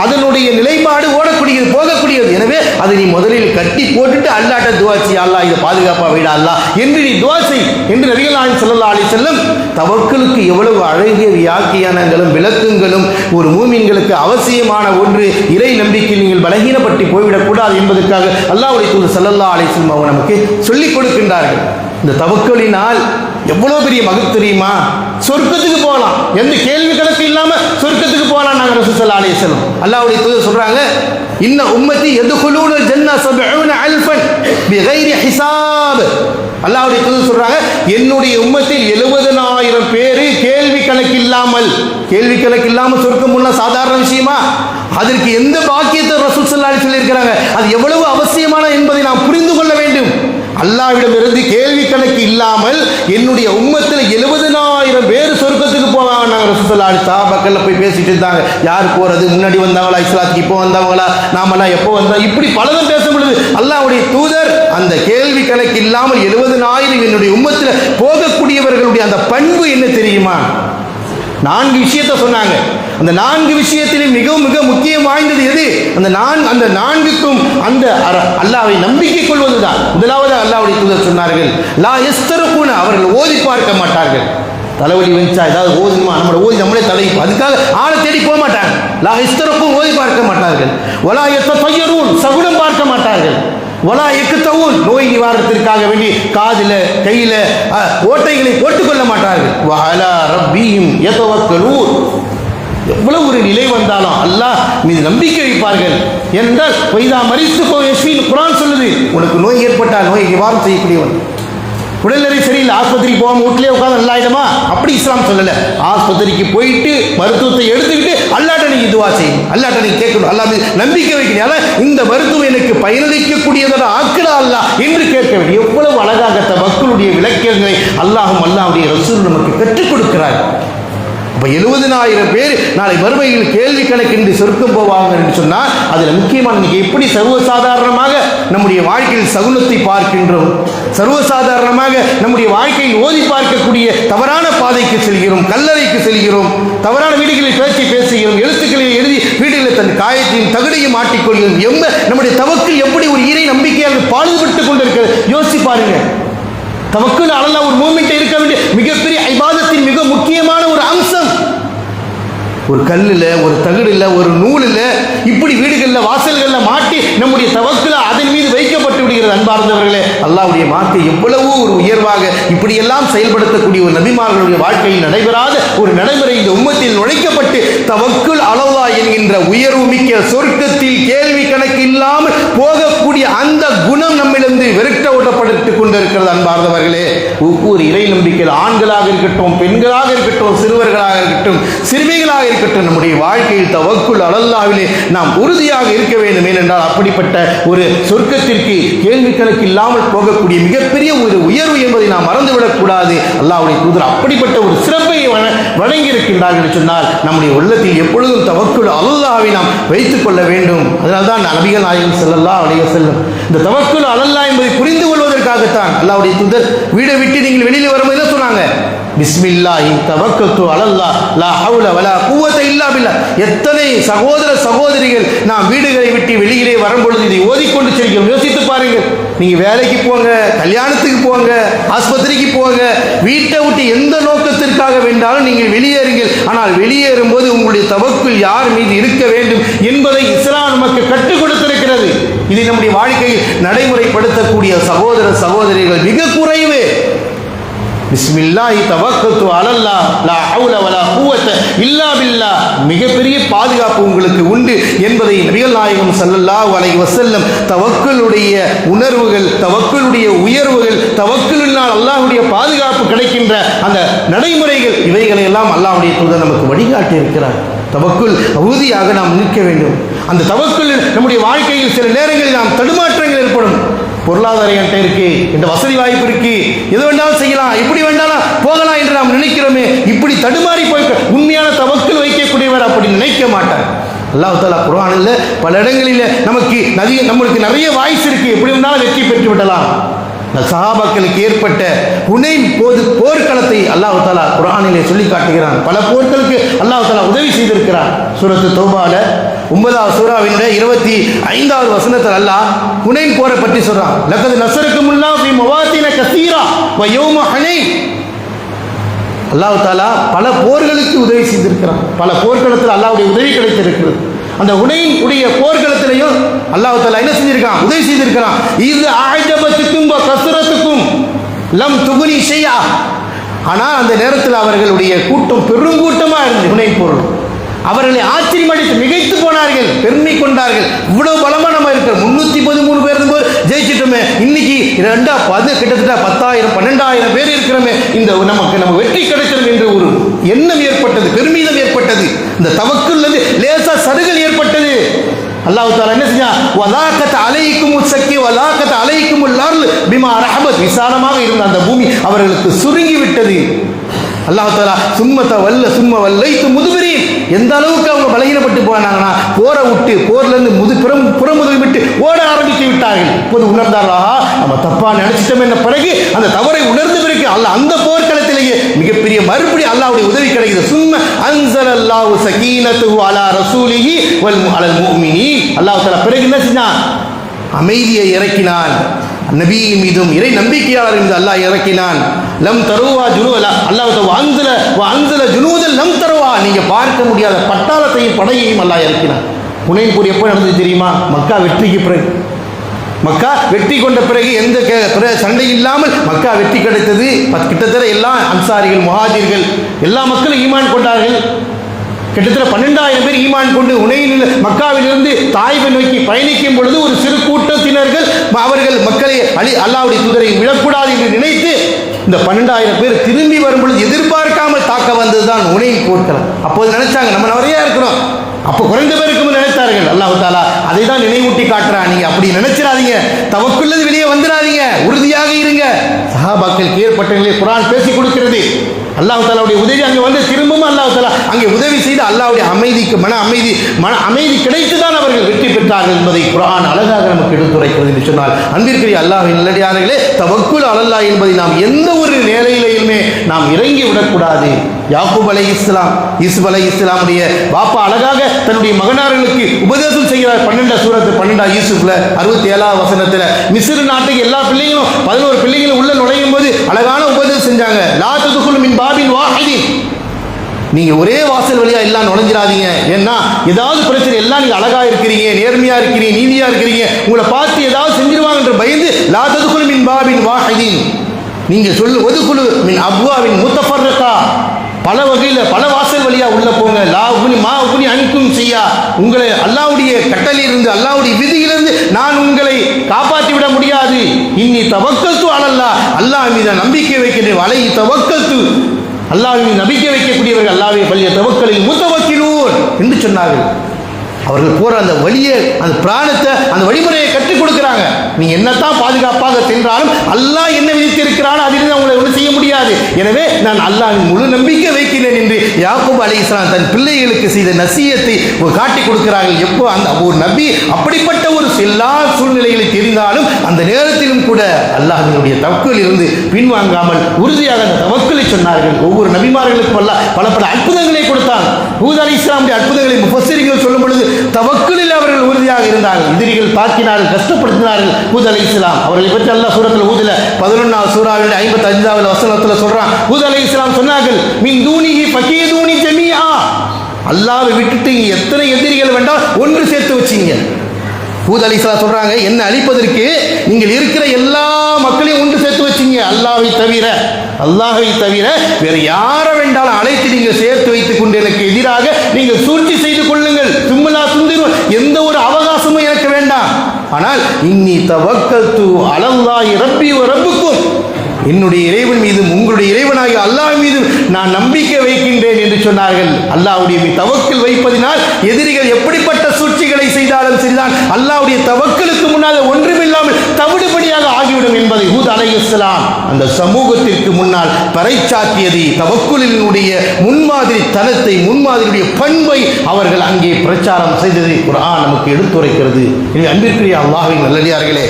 அதனுடைய நிலைப்பாடு ஓடக்கூடியது, போகக்கூடியது. எனவே அதை நீ முதலில் கட்டி போட்டுட்டு அல்லாஹ்ட்ட துஆ செய், அல்லாஹ் இதை பாதுகாப்பா வைடா அல்லாஹ் என்று நீ துஆ செய் என்று நபிகள் நாயகம் ஸல்லல்லாஹு அலைஹி வஸல்லம் தவக்குலுக்கு எவ்வளவு அழகிய வியாக்கியானங்களும் விளக்கங்களும் ஒரு மூமின்களுக்கு அவசியமான ஒன்று. இறை நம்பிக்கையில் நீங்கள் பலகீனப்பட்டு போய்விடக்கூடாது என்பதற்காக அல்லாஹ்வுடைய தூதர் ஸல்லல்லாஹு அலைஹி வஸல்லம் அவர் நமக்கு சொல்லிக் கொடுக்கின்றார்கள். இந்த தவக்குலினால் எவ்வளவு பெரிய மகத்து தெரியுமா? சொர்க்கத்துக்கு போகலாம், எந்த கேள்வி கணக்கு இல்லாம சொர்க்கத்துக்கு போகலாம். நாங்கள் ரசூல் ஸல்லல்லாஹு அலைஹி வஸல்லம் அல்லாஹ்வுடைய தூதர் சொல்றாங்க, இன்ன உம்மத்தி யதுகுலூன ஜன்னah 70000 பிகைரி ஹிசாப். அல்லாஹ்வுடைய தூதர் சொல்றாங்க, என்னுடைய உம்மத்தில் 70000 பேர் கேள்வி கணக்கு இல்லாமல் சொர்க்கம் உள்ள சாதாரண விஷயமா? அதற்கு எந்த பாக்கியத்தை ரசூல் ஸல்லல்லாஹு அலைஹி வஸல்லம் இருக்கிறாங்க, அது எவ்வளவு அவசியமான என்பதை நாம் புரிந்து கொள்ள வேண்டும். அல்லாஹ்விடமிருந்து கேள்வி கணக்கு இல்லாமல் என்னுடைய உம்மத்தில் 70000 பேர் சொர்க்கத்துக்கு போவாங்க. நாங்கள் ரசூல் ஸல்லல்லாஹு அலைஹி வஸல்லம் சஹாபாக்கள் போய் பேசிட்டு இருந்தாங்க, யார் போறது, முன்னாடி வந்தவங்களா, இஸ்லாத்துக்கு இப்போ வந்தவங்களா, நாமெல்லாம் எப்போ வந்தோம், இப்படி பலதும் பேசும் பொழுது அல்லாஹ்வுடைய தூதர் அந்த கேள்வி கணக்கு இல்லாமல் 70000 என்னுடைய உம்மத்தில் போகக்கூடியவர்களுடைய அந்த பண்பு என்ன தெரியுமா? 4 விஷயத்தை சொன்னாங்க. அந்த 4 விஷயத்திலும் மிக மிக முக்கியம் வாய்ந்தது எது? அந்த 4க்கும் அந்த அல்லாஹ்வை நம்பிக்கை கொள்வதுதான். முதலாவது அல்லாஹ்வுடைய தூதர் சொன்னார்கள், லா யஸ்தருகுன, அவர்கள் ஓதி பார்க்க மாட்டார்கள். தலைவலி வந்துச்சா ஏதாவது ஓதுமா, நம்மளோட ஓதி நம்மளே தலைப்பு, அதுக்காக ஆளை தேடி போக மாட்டாங்க. லா யஸ்தருகும், ஓதி பார்க்க மாட்டார்கள். வலா யத்தயரூன், சகுனம் பார்க்க மாட்டார்கள். வலா யக்தவுன், நோய் நிவாரணத்திற்காக வேண்டி காதில கையில ஓட்டைகளை போட்டுக்கொள்ள மாட்டார்கள். வஅலா ரப்பிஹிம் யதவக்கலூன், எவ்வளவு ஒரு நிலை வந்தாலும் அல்லாஹ் மீது நம்பிக்கை வைப்பார்கள். என்றால் வைதா மரித்துக்கோ யஸ்வீன், குர்ஆன் சொல்லுது, உனக்கு நோய் ஏற்பட்டால் நோயை நிவாரணம் செய்யக்கூடியவன். உடல்நிலை சரியில்லை, ஆஸ்பத்திரிக்கு போகாமல் வீட்டிலே உட்காந்து நல்லா ஆயிடுமா? அப்படி இஸ்லாம் சொல்லலை. ஆஸ்பத்திரிக்கு போயிட்டு மருத்துவத்தை எடுத்துக்கிட்டு அல்லாஹ்ட்ட நீ துஆ செய்யணும், அல்லாஹ்ட்ட நீ கேட்கணும், அல்லாஹ் மீது நம்பிக்கை வைக்கணும். ஆனால் இந்த மருத்துவம் எனக்கு பயனளிக்கக்கூடியதாக ஆக்குடா அல்லாஹ் என்று கேட்க வேண்டும். எவ்வளவு அழகாக தவக்குலுடைய விளக்கங்களை அல்லாஹ்வும் அல்லாஹ்வுடைய ரசூல் நமக்கு கற்றுக் கொடுக்கிறார். அப்போ 70000 பேர் நாளை மறுமையில் கேள்வி கணக்கின்றி சொர்க்கம் போவாங்க என்று சொன்னால் அதில் முக்கியமான இன்னைக்கு எப்படி சர்வசாதாரணமாக நம்முடைய வாழ்க்கையில் சகுனத்தை பார்க்கின்றோம், சர்வசாதாரணமாக நம்முடைய வாழ்க்கையில் ஓதி பார்க்கக்கூடிய தவறான பாதைக்கு செல்கிறோம், கல்லறைக்கு செல்கிறோம், தவறான வீடுகளில் பேசுகிறோம், எழுத்துக்களில் எழுதி வீடுகளில் தன் காயத்தையும் தகுடையும் மாட்டிக்கொள்கிறோம். நம்முடைய தவக்கில் எப்படி ஒரு இறை நம்பிக்கையாக பாடுபட்டுக் கொண்டிருக்கிறது யோசிச்சு பாருங்க. தவக்குல் அலல்லாஹ் ஒரு மூமின்ட்ட இருக்க வேண்டிய மிகப்பெரிய இபாதத்தின் மிக முக்கியமான ஒரு அம்சம். ஒரு கல்லில், ஒரு தகடில், ஒரு நூலில், இப்படி வீடுகளில் வாசல்களில் மாட்டி நம்முடைய தவக்குல அதன் மீது வைக்கப்பட்டு விடுகிறது. அன்பார்ந்தவர்களே, அல்லாஹ்வுடைய வார்த்தை எவ்வளவு ஒரு உயர்வாக இப்படியெல்லாம் செயல்படுத்தக்கூடிய ஒரு நபிமார்களுடைய வாழ்க்கையில் நடைபெறாத ஒரு நடைமுறை இந்த உம்மத்தில் நுழைக்கப்பட்டு தவக்குல் அலல்லாஹ் என்கின்ற உயர்வு மிக்க சொர்க்கத்தில் கேள்வி கணக்கு இல்லாமல் போகக்கூடிய அந்த குணம் நம்மிலிருந்து விரட்ட போடப்பட்டு கொண்டிருக்கிறது. அன்பார்ந்தவர்களே, ஒவ்வொரு இறை நம்பிக்கையில் ஆண்களாக இருக்கட்டும், பெண்களாக இருக்கட்டும், சிறுவர்களாக இருக்கட்டும், சிறுமிகளாக இருக்கட்டும், நம்முடைய வாழ்க்கையில் தவக்குல் அலல்லாஹ்விலே நாம் உறுதியாக இருக்க வேண்டும். ஏனென்றால் அப்படிப்பட்ட ஒரு சொர்க்கத்திற்கு கேள்வி கணக்கு இல்லாமல் போகக்கூடிய மிகப்பெரிய ஒரு உயர்வு என்பதை நாம் மறந்துவிடக் கூடாது. அல்லாஹ்வுடைய தூதர் அப்படிப்பட்ட ஒரு சிறப்பை வழங்கி இருக்கின்றார்கள் சொன்னால் நம்முடைய உள்ளத்தில் எப்பொழுதும் தவக்குல் அலல்லாஹ்வை நாம் வைத்துக் கொள்ள வேண்டும். அதனால்தான் நபிகள் நாயகம் ஸல்லல்லாஹு அலைஹி வஸல்லம் இந்த தவக்குல் அலல்லாஹ் என்பதை புரிந்து கொள்வதற்காகத்தான் அல்லாஹ்வுடைய தூதர் வீடை விட்டு நீங்கள் வெளியில் வரும்போது என்ன சொன்னாங்க? பிஸ்மில்லாஹி தவக்கல்து அலல்லாஹ் லா ஹவுல வலா குவத இல்லா பில்லாஹ். எத்தனை சகோதர சகோதரிகள் நாம் வீடுகளை விட்டு வெளியிலே வரும்பொழுது இதை ஓதிக்கொண்டு செல்கிறோம். யோசித்து பாருங்கள். நீங்க வேலைக்கு போங்க, கல்யாணத்துக்கு போங்க, ஆஸ்பத்திரிக்கு போங்க, வீட்டை விட்டு எந்த நோக்கத்திற்காக வேண்டாலும் நீங்கள் வெளியேறுங்கள். ஆனால் வெளியேறும் போது உங்களுடைய தவக்குல் யார் மீது இருக்க வேண்டும் என்பதை இஸ்லாம் நமக்கு கற்றுக் கொடுத்திருக்கிறது. இதை நம்முடைய வாழ்க்கையில் நடைமுறைப்படுத்தக்கூடிய சகோதர சகோதரிகள் மிக குறைவு. பிஸ்மில்லாஹி தவக்கல்து அலல்லாஹ் லா ஹவுல வலா குவத இல்லா பில்லாஹ். மிகப்பெரிய பாதுகாப்பு உங்களுக்கு உண்டு என்பதை நபிகள் நாயகம் ஸல்லல்லாஹு அலைஹி வஸல்லம் தவக்குலுடைய உணர்வுகள், தவக்குலுடைய உயர்வுகள், தவக்குலினால் அல்லாஹ்வுடைய பாதுகாப்பு கிடைக்கின்ற அந்த நடைமுறைகள், இவைகளை எல்லாம் அல்லாஹ்வுடைய தூதர் நமக்கு வழிகாட்டி இருக்கிறார். தவக்குல் உறுதியாக நாம் நிற்க வேண்டும். அந்த தவக்குல் நம்முடைய வாழ்க்கையில் சில நேரங்களில் நாம் தடுமாற்றங்கள் ஏற்படும். பொருளாதாரம் என்கிட்ட இருக்கு, இந்த வசதி வாய்ப்பு இருக்கு, எது வேண்டாலும் செய்யலாம், எப்படி வேண்டாலும் போகலாம் என்று நாம் நினைக்கிறோமே, இப்படி தடுமாறி போய் உண்மையான தவக்குல் வைக்கக்கூடியவர் அப்படி நினைக்க மாட்டார். அல்லாஹ் தஆலா குர்ஆனில் பல இடங்களில் நம்மளுக்கு நிறைய வாய்ஸ் இருக்கு, எப்படி வேண்டாலும் வெற்றி பெற்று விடலாம். சஹாபாக்களுக்கு ஏற்பட்ட ஹுனைன் போர்க்களத்தை அல்லாஹ் தஆலா குர்ஆனிலே சொல்லி காட்டுகிறான். பல போர்களுக்கு அல்லாஹ் தஆலா உதவி செய்திருக்கிறான். சூரத்து தௌபால 9வது சூராவினுடைய 25வது வசனத்தில் அல்லாஹ் ஹுனைன் போரை பற்றி சொல்றான். லக்கத் நஸரக்குமுல்லாஹு ஃபீ மவாத்தின கஸீரா வ யௌம ஹுனைன். அல்லாஹ் தஆலா பல போர்களுக்கு உதவி செய்திருக்கிறான். பல போர்க்களத்தில் அல்லாஹ்வுடைய உதவி கிடைத்திருக்கிறது. அந்த ஹுனைன் உடைய போர்க்களத்திலையும் அல்லாஹ் தஆலா என்ன செஞ்சிருக்கான்? உதவி செய்திருக்கிறான். இது அஜபத்துக்கும் கஸ்ரத்துக்கும் லம் துகுனி ஷைஆ. ஆனால் அந்த நேரத்தில் அவர்களுடைய கூட்டம் பெருங்கூட்டமாக இருந்தது. ஹுனைன் போர் அவர்களை ஆச்சரியமடித்து மிகைத்து போனார்கள், பெருமை கொண்டார்கள். இவ்வளவு பலமா நம்ம இருக்கிற 313 பேர் இருக்கும்போது ஜெயிச்சிட்டோமே, இன்னைக்கு கிட்டத்தட்ட 10,000 12,000 பேர் இருக்கிறோமே, இந்த நம்ம வெற்றி கிடைச்சிடும் என்று ஒரு எண்ணம் ஏற்பட்டது, பெருமிதம் ஏற்பட்டது. இந்த தவக்குல் லேசா சருகல் ஏற்பட்டது. அல்லாஹ் தஆலா என்ன செஞ்சா? வலாகத் அலைக்கும் சக்கி வலாகத் அலைக்கும் அல் பிமா ரஹபத். விசாலமாக இருந்த அந்த பூமி அவர்களுக்கு சுருங்கி விட்டது. அல்லாஹ் தஆலா சும்ம வல்லைத்து முதுபிரீன். எந்த அளவுக்கு அவங்க பலகீனப்பட்டு போனாங்கன்னா, போரை விட்டு போர்லேருந்து புறமுதுகு விட்டு ஓட ஆரம்பித்து விட்டார்கள். இப்போது உணர்ந்தார்களா, நம்ம தப்பா நினைச்சிட்டோம் என்ற பிறகு அந்த தவறை உணர்ந்து பிறகு அல்லாஹ் அந்த போர்க்களத்திலேயே மிகப்பெரிய மறுபடி அல்லாஹ்வுடைய உதவி கிடைக்கிறது. சும்ம அன்ஸலல்லாஹு ஸகீனத்துஹு அலா ரசூலிஹி வல் அலல் முஃமினீன். அல்லாஹ் தஆலா பிறகு என்ன செஞ்சான்? அமைதியை இறக்கினான். நபியின் மீதும் இறை நம்பிக்கையாளர் மீது அல்லாஹ் இறக்கினான். லம் தருவா ஜுனூதா. அல்லாஹ் அன்ஸல ஜுனூதல் லம் தருவா. நீங்க பார்க்க முடியாத பட்டாளத்தையும் படையையும் அல்லாஹ் இறக்கினான். ஹுனைன் போர் எப்போ நடந்தது தெரியுமா? மக்கா வெற்றிக்கு பிறகு. மக்கா வெற்றி கொண்ட பிறகு எந்த சண்டை இல்லாமல் மக்கா வெற்றி கிடைத்தது. கிட்டத்தட்ட எல்லா அன்சாரிகள், முஹாஜிர்கள் எல்லா மக்களும் ஈமான் கொண்டார்கள். கிட்டத்தட்ட 12,000 பேர் ஈமான் கொண்டு ஹுனைனில் மக்காவிலிருந்து தாயிபை நோக்கி பயணிக்கும் பொழுது ஒரு சிறு கூட்டத்தினர்கள் அவர்கள் மக்களை அல்லாஹ்வுடைய தூதரை விழக்கூடாது என்று நினைத்து இந்த 12,000 பேர் திரும்பி வரும் பொழுது எதிர்பார்க்காமல் தாக்க வந்ததுதான் ஹுனைன் போர்க்களம். அப்போது நினைச்சாங்க நம்ம நிறைய இருக்கிறோம், அப்போ குறைந்த பேருக்கு நினைத்தார்கள். அல்லாஹ் தஆலா அதை தான் நினைவூட்டி காட்டுறான். நீங்க அப்படி நினைச்சிடாதீங்க, தவக்குல் வெளியே வந்துடாதீங்க, உறுதியாக இருங்க. சஹாபாக்களுக்கு ஏற்பட்டவர்களே குர்ஆன் பேசி கொடுக்கிறது. அல்லாஹ் தஆலாவுடைய உதவி அங்கே வந்து திரும்பவும் அல்லாஹ் தஆலா அங்கே உதவி செய்து அல்லாஹ்வுடைய அமைதிக்கு மன அமைதி கிடைத்துதான் அவர்கள் வெற்றி பெற்றார்கள் என்பதை குர்ஆன் அழகாக நமக்கு எடுத்துரைக்கிறது என்று சொன்னால், அன்பிற்குரிய அல்லாஹ்வின் நல்லடியார்களே, தவக்குல் அலல்லாஹ் என்பதை நாம் எந்த ஒரு நிலையிலேயுமே நாம் இறங்கி விடக்கூடாது. யாக்கூப் அலைஹிஸ்ஸலாம், யூசுப் அலைஹிஸ்ஸலாமுடைய பாப்பா அழகாக தன்னுடைய மகனார்களுக்கு உபதேசம் செய்கிறார். 12 யூசுப்ல 67வது வசனத்தில் மிஸ்ர் நாட்டுக்கு எல்லா பிள்ளைகளும் 11 பிள்ளைகளும் உள்ள நுழையும் போது அழகான உபதேசம் செஞ்சாங்க. லா ததுகுலு மின் பாபின் வாஹிதின். நீங்க ஒரே வாசல் வழியா எல்லாம் நுழைஞ்சிடாதீங்க. ஏன்னா ஏதாவது பிரச்சனை, எல்லாம் நீங்க அழகா இருக்கிறீங்க, நேர்மையா இருக்கிறீங்க, நீதியா இருக்கிறீங்க, உங்களை பார்த்து ஏதாவது செஞ்சிருவாங்க என்று பயந்து லா ததுகுலு மின் பாபின் வாஹிதின். நீங்க ஒதுகுலு மின் அப்வாபின் முத்தஃபர்ரகா. பல வகையில் பல வாசல் வழியா உள்ள போங்க. அனுக்கும் செய்யா. உங்களை அல்லாஹ்வுடைய கட்டளையிலிருந்து, அல்லாஹ்வுடைய விதியிலிருந்து நான் உங்களை காப்பாற்றி விட முடியாது இன்னி தவக்கல்து அலல்லாஹ், அல்லாஹ் மீது நம்பிக்கை வைக்கிறேன். அலைஹி தவக்கல்து, அல்லாஹ் மீது நம்பிக்கை வைக்கக்கூடியவர்கள் அல்லாஹ்வை பல்லிய தவக்கலில் முத்தவக்கிலூன் என்று சொன்னார்கள். அவர்கள் போற அந்த வழியை, அந்த பிராணத்தை, அந்த வழிமுறையை கற்றுக் கொடுக்கிறாங்க. நீ என்னத்தான் பாதுகாப்பாக சென்றாலும் அல்லாஹ் என்ன விதித்திருக்கிறான் அதிலிருந்து அவங்களை ஒன்றும் செய்ய முடியாது. எனவே நான் அல்லாஹ்வின் முழு நம்பிக்கை வைக்கிறேன் என்று யாக்கூப் அலைஹிஸ்ஸலாம் தன் பிள்ளைகளுக்கு செய்த நசியத்தை காட்டிக் கொடுக்கிறார்கள். எப்போ அந்த ஒரு நபி அப்படிப்பட்ட ஒரு எல்லா சூழ்நிலைகளை தெரிந்தாலும் அந்த நேரத்திலும் கூட அல்லாஹ்வினுடைய தவக்கலில் இருந்து பின்வாங்காமல் உறுதியாக அந்த தவக்கலை சொன்னார்கள். ஒவ்வொரு நபிமார்களுக்கும் அல்லாஹ் பல பல அற்புதங்களை கொடுத்தான். ஹூத் அலைஹிஸ்ஸலாமுடைய அற்புதங்களை முஃபஸ்ஸிரீன்கள் சொல்லும் பொழுது தவக்கலில் அவர்கள் உறுதியாக இருந்தார்கள். எதிரிகள் தாக்கினார்கள், கஷ்டப்படுத்தினார்கள் ஹூத் அலைஹிஸ்ஸலாம். அவர்களை பற்றி அல்லாஹ் சூரத்துல் ஹூதுல 11வது சூராவில் 55வது வசனத்தில் சொல்றான். ஹூத் அலைஹிஸ்ஸலாம் சொன்னார்கள், மின் தூனிஹி ஃபகீதூனி ஜமீஆ, அல்லாஹ்வை விட்டுட்டு எத்தனை எதிரிகள் வேண்டாம் ஒன்று சேர்த்து வச்சீங்க. ஹூத் அலைஹிஸ்ஸலாம் சொல்றாங்க, என்ன அழிப்பதற்கு நீங்கள் இருக்கிற எல்லா மக்களையும் ஒன்று சேர்த்து வச்சீங்க. அல்லாஹ்வை தவிர வேறு யாரை வேண்டாலும் அழைத்து நீங்கள் சேர்த்து வைத்துக் கொண்டு எனக்கு எதிராக நீங்கள் சூழ்ச்சி செய்து கொள்ளுங்கள். சும்மலா சுந்திரும், எந்த ஒரு அவகாசமும் எனக்கு வேண்டாம். ஆனால் இன்னி தவக்கல்து அலல்லாஹி ரப்பி வ ரப்புக்கும், என்னுடைய இறைவன் மீதும் உங்களுடைய இறைவனாகிய அல்லாஹ் மீதும் நான் நம்பிக்கை வைக்கின்றேன் என்று சொன்னார்கள். அல்லாஹ்வுடைய தவக்கல் வைப்பதினால் எதிரிகள் எப்படிப்பட்ட சூழ்ச்சிகளை செய்தாலும் சரிதான், அல்லாஹ்வுடைய தவக்கலுக்கு முன்னால் ஒன்றுமில்லாமல் தவிடுபடியாக ஆகிவிடும் என்பதை ஹூத் அலைஹிஸ்ஸலாம் அந்த சமூகத்திற்கு முன்னால் பறைச்சாற்றியதை, தவக்குலினுடைய முன்மாதிரி தனத்தை, முன்மாதிரியுடைய பண்பை அவர்கள் அங்கே பிரச்சாரம் செய்ததை குர்ஆன் நமக்கு எடுத்துரைக்கிறது. அன்பிற்குரிய அல்லாஹ்வின் நல்லடியார்களே,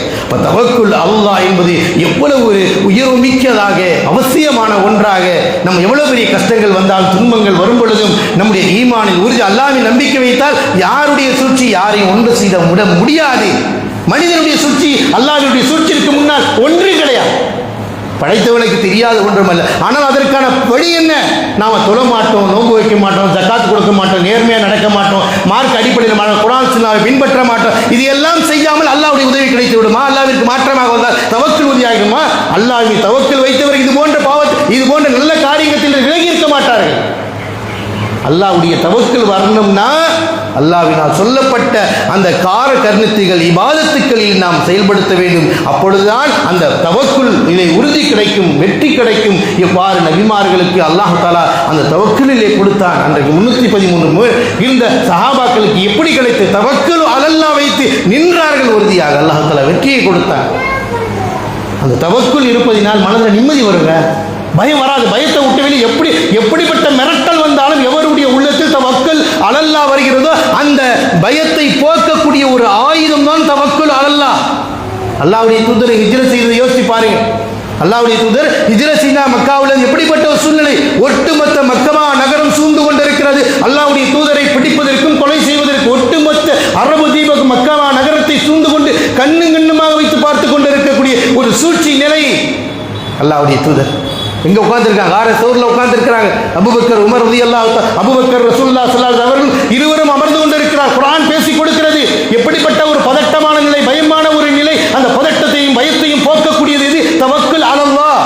தவக்குல் அல்லாஹ் என்பது எவ்வளவு ஒரு உயர்வுமிக்கதாக அவசியமான ஒன்றாக, நம்ம எவ்வளவு பெரிய கஷ்டங்கள் வந்தால், துன்பங்கள் வரும் பொழுதும் நம்முடைய ஈமானில் உறுதி, அல்லாஹ்வின் நம்பிக்கை வைத்தால் யாருடைய சூழ்ச்சி யாரையும் ஒன்று செய்த முடியாது. மனிதனுடைய சூழ்ச்சி அல்லாஹ்வுடைய சூழ்ச்சிக்கு முன்னால் ஒன்று கிடையாது. படைத்தவனுக்கு தெரியாத ஒன்றுமல்ல. ஆனால் அதற்கான வழி என்ன? நாம் தொழ மாட்டோம், நோன்பு வைக்க மாட்டோம், ஜக்காத் கொடுக்க மாட்டோம், நேர்மையாக நடக்க மாட்டோம், மார்க் அடிப்படையில் மாட்டோம், குர்ஆன் சுன்னாவை பின்பற்ற மாட்டோம். இது எல்லாம் செய்யாமல் அல்லாஹ்வுடைய உதவி கிடைத்து விடுமா? அல்லாஹ்விற்கு மாற்றமாக வந்தால் தவக்கல் உறுதியாகுமா? அல்லாஹ்வை தவக்கல் வைத்தவர் இது போன்ற இது போன்ற நல்ல காரியத்தில் விலகி இருக்க மாட்டார்கள். அல்லாஹ்வுடைய தவக்கல் வரணும்னா அல்லாஹ்வினால் சொல்லப்பட்ட அந்த கார கர்ணத்துகள் இபாதத்துக்களில் நாம் செயல்படுத்த வேண்டும். அப்பொழுதுதான் அந்த தவக்குல் இதை உறுதி கிடைக்கும், வெற்றி கிடைக்கும். எவ்வாறு நபிமார்களுக்கு அல்லாஹ் தஆலா அந்த தவக்குலிலே கொடுத்தான். அன்றைக்கு 313 இருந்த சஹாபாக்களுக்கு எப்படி கிடைத்து தவக்குல் அலல்லாஹ் வைத்து நின்றார்கள் உறுதியாக, அல்லாஹ் தஆலா வெற்றியை கொடுத்தான். அந்த தவக்குல் இருப்பதினால் மனதில் நிம்மதி வருங்க, பயம் வராது. பயத்தை விட்டு வெளியே எப்படிப்பட்ட மிரட்டல் வந்தாலும் எவருடைய உள்ளத்தில் தவக்கல் அலல்லாஹ் வருகிறதோ அந்த பயத்தை போக்கக்கூடிய ஒரு ஆயுதம் தான் தவக்கல் அலல்லாஹ். அல்லாஹ்வுடைய தூதரை ஹிஜ்ரத் செய்ததை யோசிச்சு பாருங்க. அல்லாஹ்வுடைய தூதர் ஹிஜ்ரத் செய்த மக்காவில் எப்படிப்பட்ட ஒரு சூழ்நிலை, ஒட்டுமொத்த மக்கமா நகரம் சூழ்ந்து கொண்டிருக்கிறது. அல்லாஹ்வுடைய தூதரை பிடிப்பதற்கும் கொலை செய்வதற்கு ஒட்டுமொத்த அரபு தீப மக்காவா நகரத்தை சூழ்ந்து கொண்டு கண்ணுமாக வைத்து பார்த்து கொண்டிருக்கக்கூடிய ஒரு சூழ்ச்சி நிலை. அல்லாஹ்வுடைய தூதர் எங்க உட்கார்ந்திருக்காங்க? ஆர சோர்ல உட்கார்ந்திருக்கிறாங்க. அபூபக்கர், உமர் ரலியல்லாஹு தஆலா, அபூபக்கர் ரசூலுல்லாஹ் ஸல்லல்லாஹு அலைஹி வஸல்லம் இருவரும் அமர்ந்து கொண்டிருக்கிறார். குர்ஆன் பேசிக் கொடுக்கிறது. எப்படிப்பட்ட ஒரு பதட்டமான நிலை, பயமான ஒரு நிலை. அந்த பதட்டத்தையும் பயத்தையும் போக்கக்கூடியது இது தவக்குல் அலல்லாஹ்.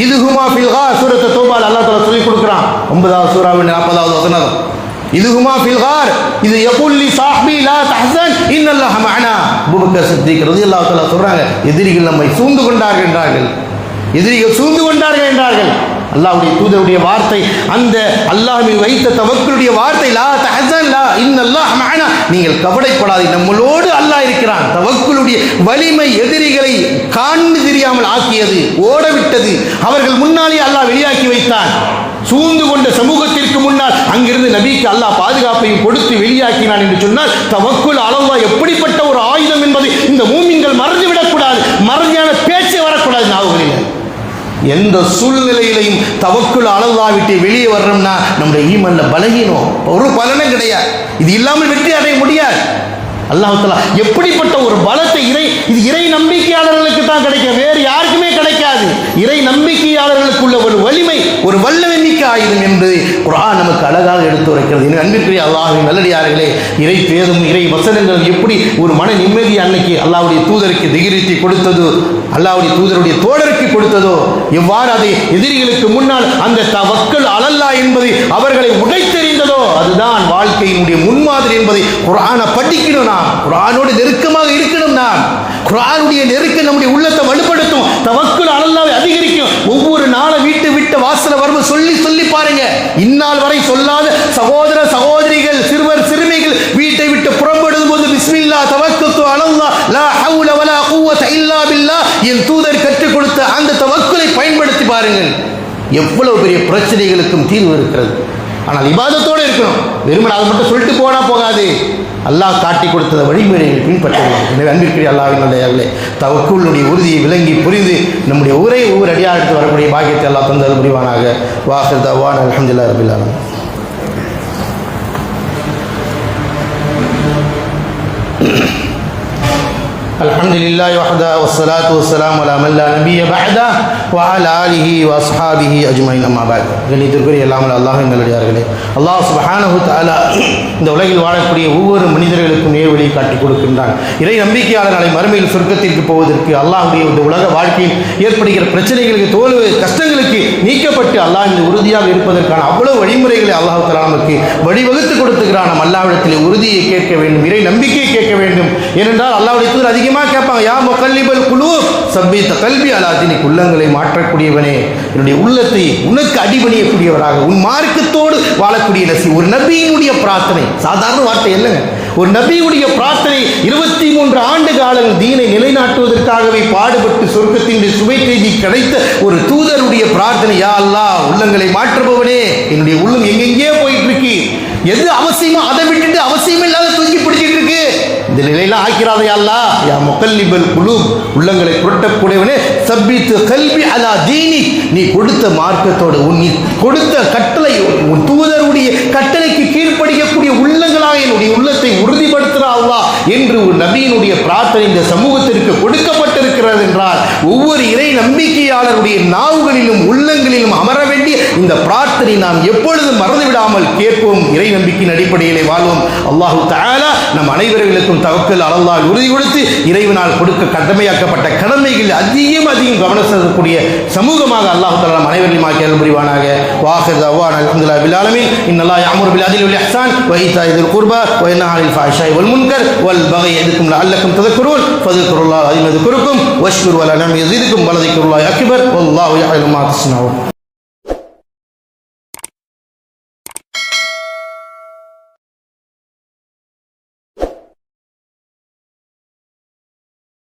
இதுஹுமா ஃபில் கார், சூரத் தௌபா அல்லாஹ் தஆலா சொல்லி கொடுக்கிறான். 9வது சூராவின் 40வது வசனம். இதுஹுமா ஃபில் கார் இது யகுல் லி சாஹ்பி லா தஹ்சன் இன்னல்லாஹ மஅனா. அபூபக்கர் சித்திக் ரலியல்லாஹு தஆலா சொல்றாங்க, எதிரிகள் நம்மை சூழ்ந்து கொண்டார்கள் என்றார்கள். எதிரிகள் சூழ்ந்து கொண்டார்கள் என்றார்கள். அல்லாஹ்வுடைய தூதருடைய வார்த்தை, அந்த அல்லாஹ்வை வைத்த தவக்குலுடைய வார்த்தை, லா தஹ்சன் லா இன்னல்லாஹ மஅனா, நீங்கள் கவலைப்படாதீர்கள், நம்மளோடு அல்லாஹ் இருக்கிறான். தவக்குலுடைய வலிமை எதிரிகளை காண்டு தெரியாமல் ஆக்கியது, ஓடவிட்டது. அவர்கள் முன்னாலே அல்லாஹ் வெளியாக்கி வைத்தான். சூழ்ந்து கொண்ட சமூகத்திற்கு முன்னால் அங்கிருந்து நபிக்கு அல்லாஹ் பாதுகாப்பையும் கொடுத்து வெளியாக்கினான் என்று சொன்னால் தவக்குல் அலல்லாஹ் எப்படிப்பட்ட ஒரு ஆயுதம் என்பதை இந்த மூமின்கள் மறந்து விடக்கூடாது. மறதியான பேச்சே வரக்கூடாது நாவுகளில். எந்த சூழ்நிலையிலையும் தவக்குல் அலல்லாஹ் விட்டு வெளியே வர்றோம்னா நம்முடைய ஈமான்ல பலகீனம், ஒரு பலனும் கிடையாது. இது இல்லாமல் வெற்றி அடைய முடியாது. அல்லாஹ் தஆலா எப்படிப்பட்ட ஒரு பலத்தை இது இறை நம்பிக்கையாளர்களுக்கு தான் கிடைக்கும், வேறு யாருக்குமே கிடைக்காது. இறை நம்பிக்கையாளர்களுக்குள்ள ஒரு வலிமை, ஒரு வல்லமைமிக்க ஆயுதம் என்று குர்ஆன் நமக்கு அழகாக எடுத்து வைக்கிறது. அன்பிற்குரிய அல்லாஹ்வின் நல்லடியார்களே, இறை பேதும் இறை வசனங்கள் எப்படி ஒரு மன நிம்மதி அன்னைக்கு அல்லாஹ்வுடைய தூதருக்கு திகிரித்தி கொடுத்ததோ, அல்லாஹ்வுடைய தூதருடைய தோழருக்கு கொடுத்ததோ, எவ்வாறு அதை எதிரிகளுக்கு முன்னால் அந்த தவக்கல் அலல்லாஹ் என்பதை அவர்களை உடைத்தெறிந்ததோ, அதுதான் வாழ்க்கையினுடைய முன்மாதிரி என்பதை குர்ஆனை படிக்கணும். நாம் குர்ஆனோடு நெருக்கமாக இருக்கணும். வேண்டும். நாம் குர்ஆனுடைய நெருக்கம் நம்முடைய உள்ளத்தை வலுப்படுத்தும், தவக்குல் அலல்லாஹ்வை அதிகரிக்கும். ஒவ்வொரு நாளும் வீட்டு விட்டு வாசல வரவு சொல்லி பாருங்க. இந்நாள் வரை சொல்லாத சகோதர சகோதரிகள், சிறுவர் சிறுமிகள் வீட்டை விட்டு புறப்படும் போது பிஸ்மில்லாஹ் தவக்கல்து அலல்லாஹ் லா ஹவுல வலா குவத இல்லா பில்லாஹ் என் தூதர் கற்றுக் கொடுத்த அந்த தவக்குலை பயன்படுத்தி பாருங்கள். எவ்வளவு பெரிய பிரச்சனைகளுக்கும் தீர்வு இருக்கிறது. ஆனால் இபாதத்தோடு இருக்கணும். வெறுமனே அதை மட்டும் சொல்லிட்டு போனா போகாது. அல்லாஹ் காட்டி கொடுத்த வழிமுறைகளை பின்பற்றலாம். எனவே அன்பிற்குரிய அல்லாஹ்வின் நல்லடியார்களே, தவக்குலுடைய உறுதியை விளங்கி புரிந்து நம்முடைய ஒவ்வொரு அடியாருக்கு வரக்கூடிய பாக்கியத்தை அல்லாஹ் தந்தது புரிவானாக. வாஹிர் தஅவானா அல்ஹம்துலில்லாஹி ரப்பில் ஆலமீன். அல்ஹம்துலில்லாஹி வஹ்தா வஸ்ஸலாத்து வஸ்ஸலாமு அலா மன் லா நபிய்ய பஅதா வ அலா ஆலிஹி வ அஸ்ஹாபிஹி அஜ்மஈன். அம்மா பஅத். கண்ணியத்திற்குரிய எல்லாமே அல்லாஹ்வின் நல்லடியார்களே, அல்லாஹ் சுப்ஹானஹு தஆலா இந்த உலகில் வாழக்கூடிய ஒவ்வொரு மனிதர்களுக்கும் நேர்வழியை காட்டிக் கொடுக்கின்றான். இறை நம்பிக்கையாளர் நாளை மறுமையில் சொர்க்கத்திற்கு போவதற்கு அல்லாஹ்வுடைய இந்த உலக வாழ்க்கையில் ஏற்படுகிற பிரச்சனைகளுக்கு, தோல்வி கஷ்டங்களுக்கு நீக்கப்பட்டு அல்லாஹ் இந்த உறுதியாக இருப்பதற்கான அவ்வளவு வழிமுறைகளை அல்லாஹ் தஆலா நமக்கு வழிவகுத்து கொடுத்துக்கிறான். நம் அல்லாஹ்விடத்தில் உறுதியை கேட்க வேண்டும், இறை நம்பிக்கையை கேட்க வேண்டும். ஏனென்றால் அல்லாஹ்வுடைய தூதர் அதிகமாக கேட்பாங்க, யா முகல்லிபல் குலூப் சப்பீத் கல்பி அலா தீனிக், உள்ளங்களை மாற்றக்கூடியவனே, என்னுடைய உள்ளத்தை உனக்கு அடிபணியக்கூடியவராக, உன் மார்க்கத்தோடு வாழக்கூடிய நசி. ஒரு நபியினுடைய பிரார்த்தனை சாதாரண வார்த்தை இல்லைங்க. ஒரு நபியுடைய பிரார்த்தனை 23 ஆண்டு காலங்கள் தீனை நிலைநாட்டுவதற்காகவே பாடுபட்டு சொர்க்கத்தினுடைய சுவை செய்தி கிடைத்த ஒரு தூதருடைய பிரார்த்தனை, யா அல்லாஹ் உள்ளங்களை மாற்றுபவனே, என்னுடைய உள்ளம் எங்கெங்கே போயிட்டு இருக்கு, எது அவசியமோ அதை விட்டுட்டு அவசியம் இல்லாத தூக்கி பிடிச்சிட்டு இருக்கு, இந்த நிலையில ஆக்கிறாதே அல்லாஹ். யா முகல்லிபல் குலூப் உள்ளங்களை புரட்டக்கூடியவனே, சப்பீத் கல்பி அலா தீனி, நீ கொடுத்த மார்க்கத்தோடு, நீ கொடுத்த கட்டளை, உன் தூதருடைய கட்டளைக்கு கீழ்ப்படிக்கக்கூடிய உள்ளங்களாக என்னுடைய உள்ளத்தை உறுதிப்படுத்துகிறா அல்லாஹ் என்று ஒரு நபியினுடைய பிரார்த்தனை இந்த சமூகத்திற்கு கொடுக்கப்பட்டிருக்கிறது என்றால், ஒவ்வொரு இறை நம்பிக்கையாளருடைய நாவுகளிலும் உள்ளங்களிலும் அமர வேண்டிய இந்த பிரார்த்தனை நாம் எப்பொழுதும் மறந்துவிடாமல் கேட்போம். இறை நம்பிக்கையின் அடிப்படையிலே வாழ்வோம். அல்லாஹு தஆலா நம் அனைவர்களுக்கும் தவக்கல் அலல்லாஹ் உறுதி கொடுத்து இறைவனால் கொடுக்க கடமையாக்கப்பட்ட கடமைகள் அதிகம் கவனம் செலுத்தக்கூடிய சமூகமாக அல்லாஹ் தஆலா நம் அனைவரையும் ஆக்கி அருள் புரிவானாக. வாஹிர் தஅவானா அல்ஹம்துலில்லாஹி ரப்பில் ஆலமீன். இன்னல்லாஹ யஅமுரு பில் அத்லி வல் இஹ்சான் வ ஈதாஇ ذில் குர்பா வ யன்ஹா அனில் ஃபஹ்ஷாஇ வல் முன்கர் வல் பகி யஇதுக்கும் லஅல்லக்கும் தذكرون ஃபذ்குருல்லாஹ அஸீம் யذ்குருக்கும் வஷ்குரு வலா நிஅமஹி யஸீதுக்கும் வலதிக்ருல்லாஹி அக்பர் வல்லாஹு யஅலமு மா தஸ்னஊன்.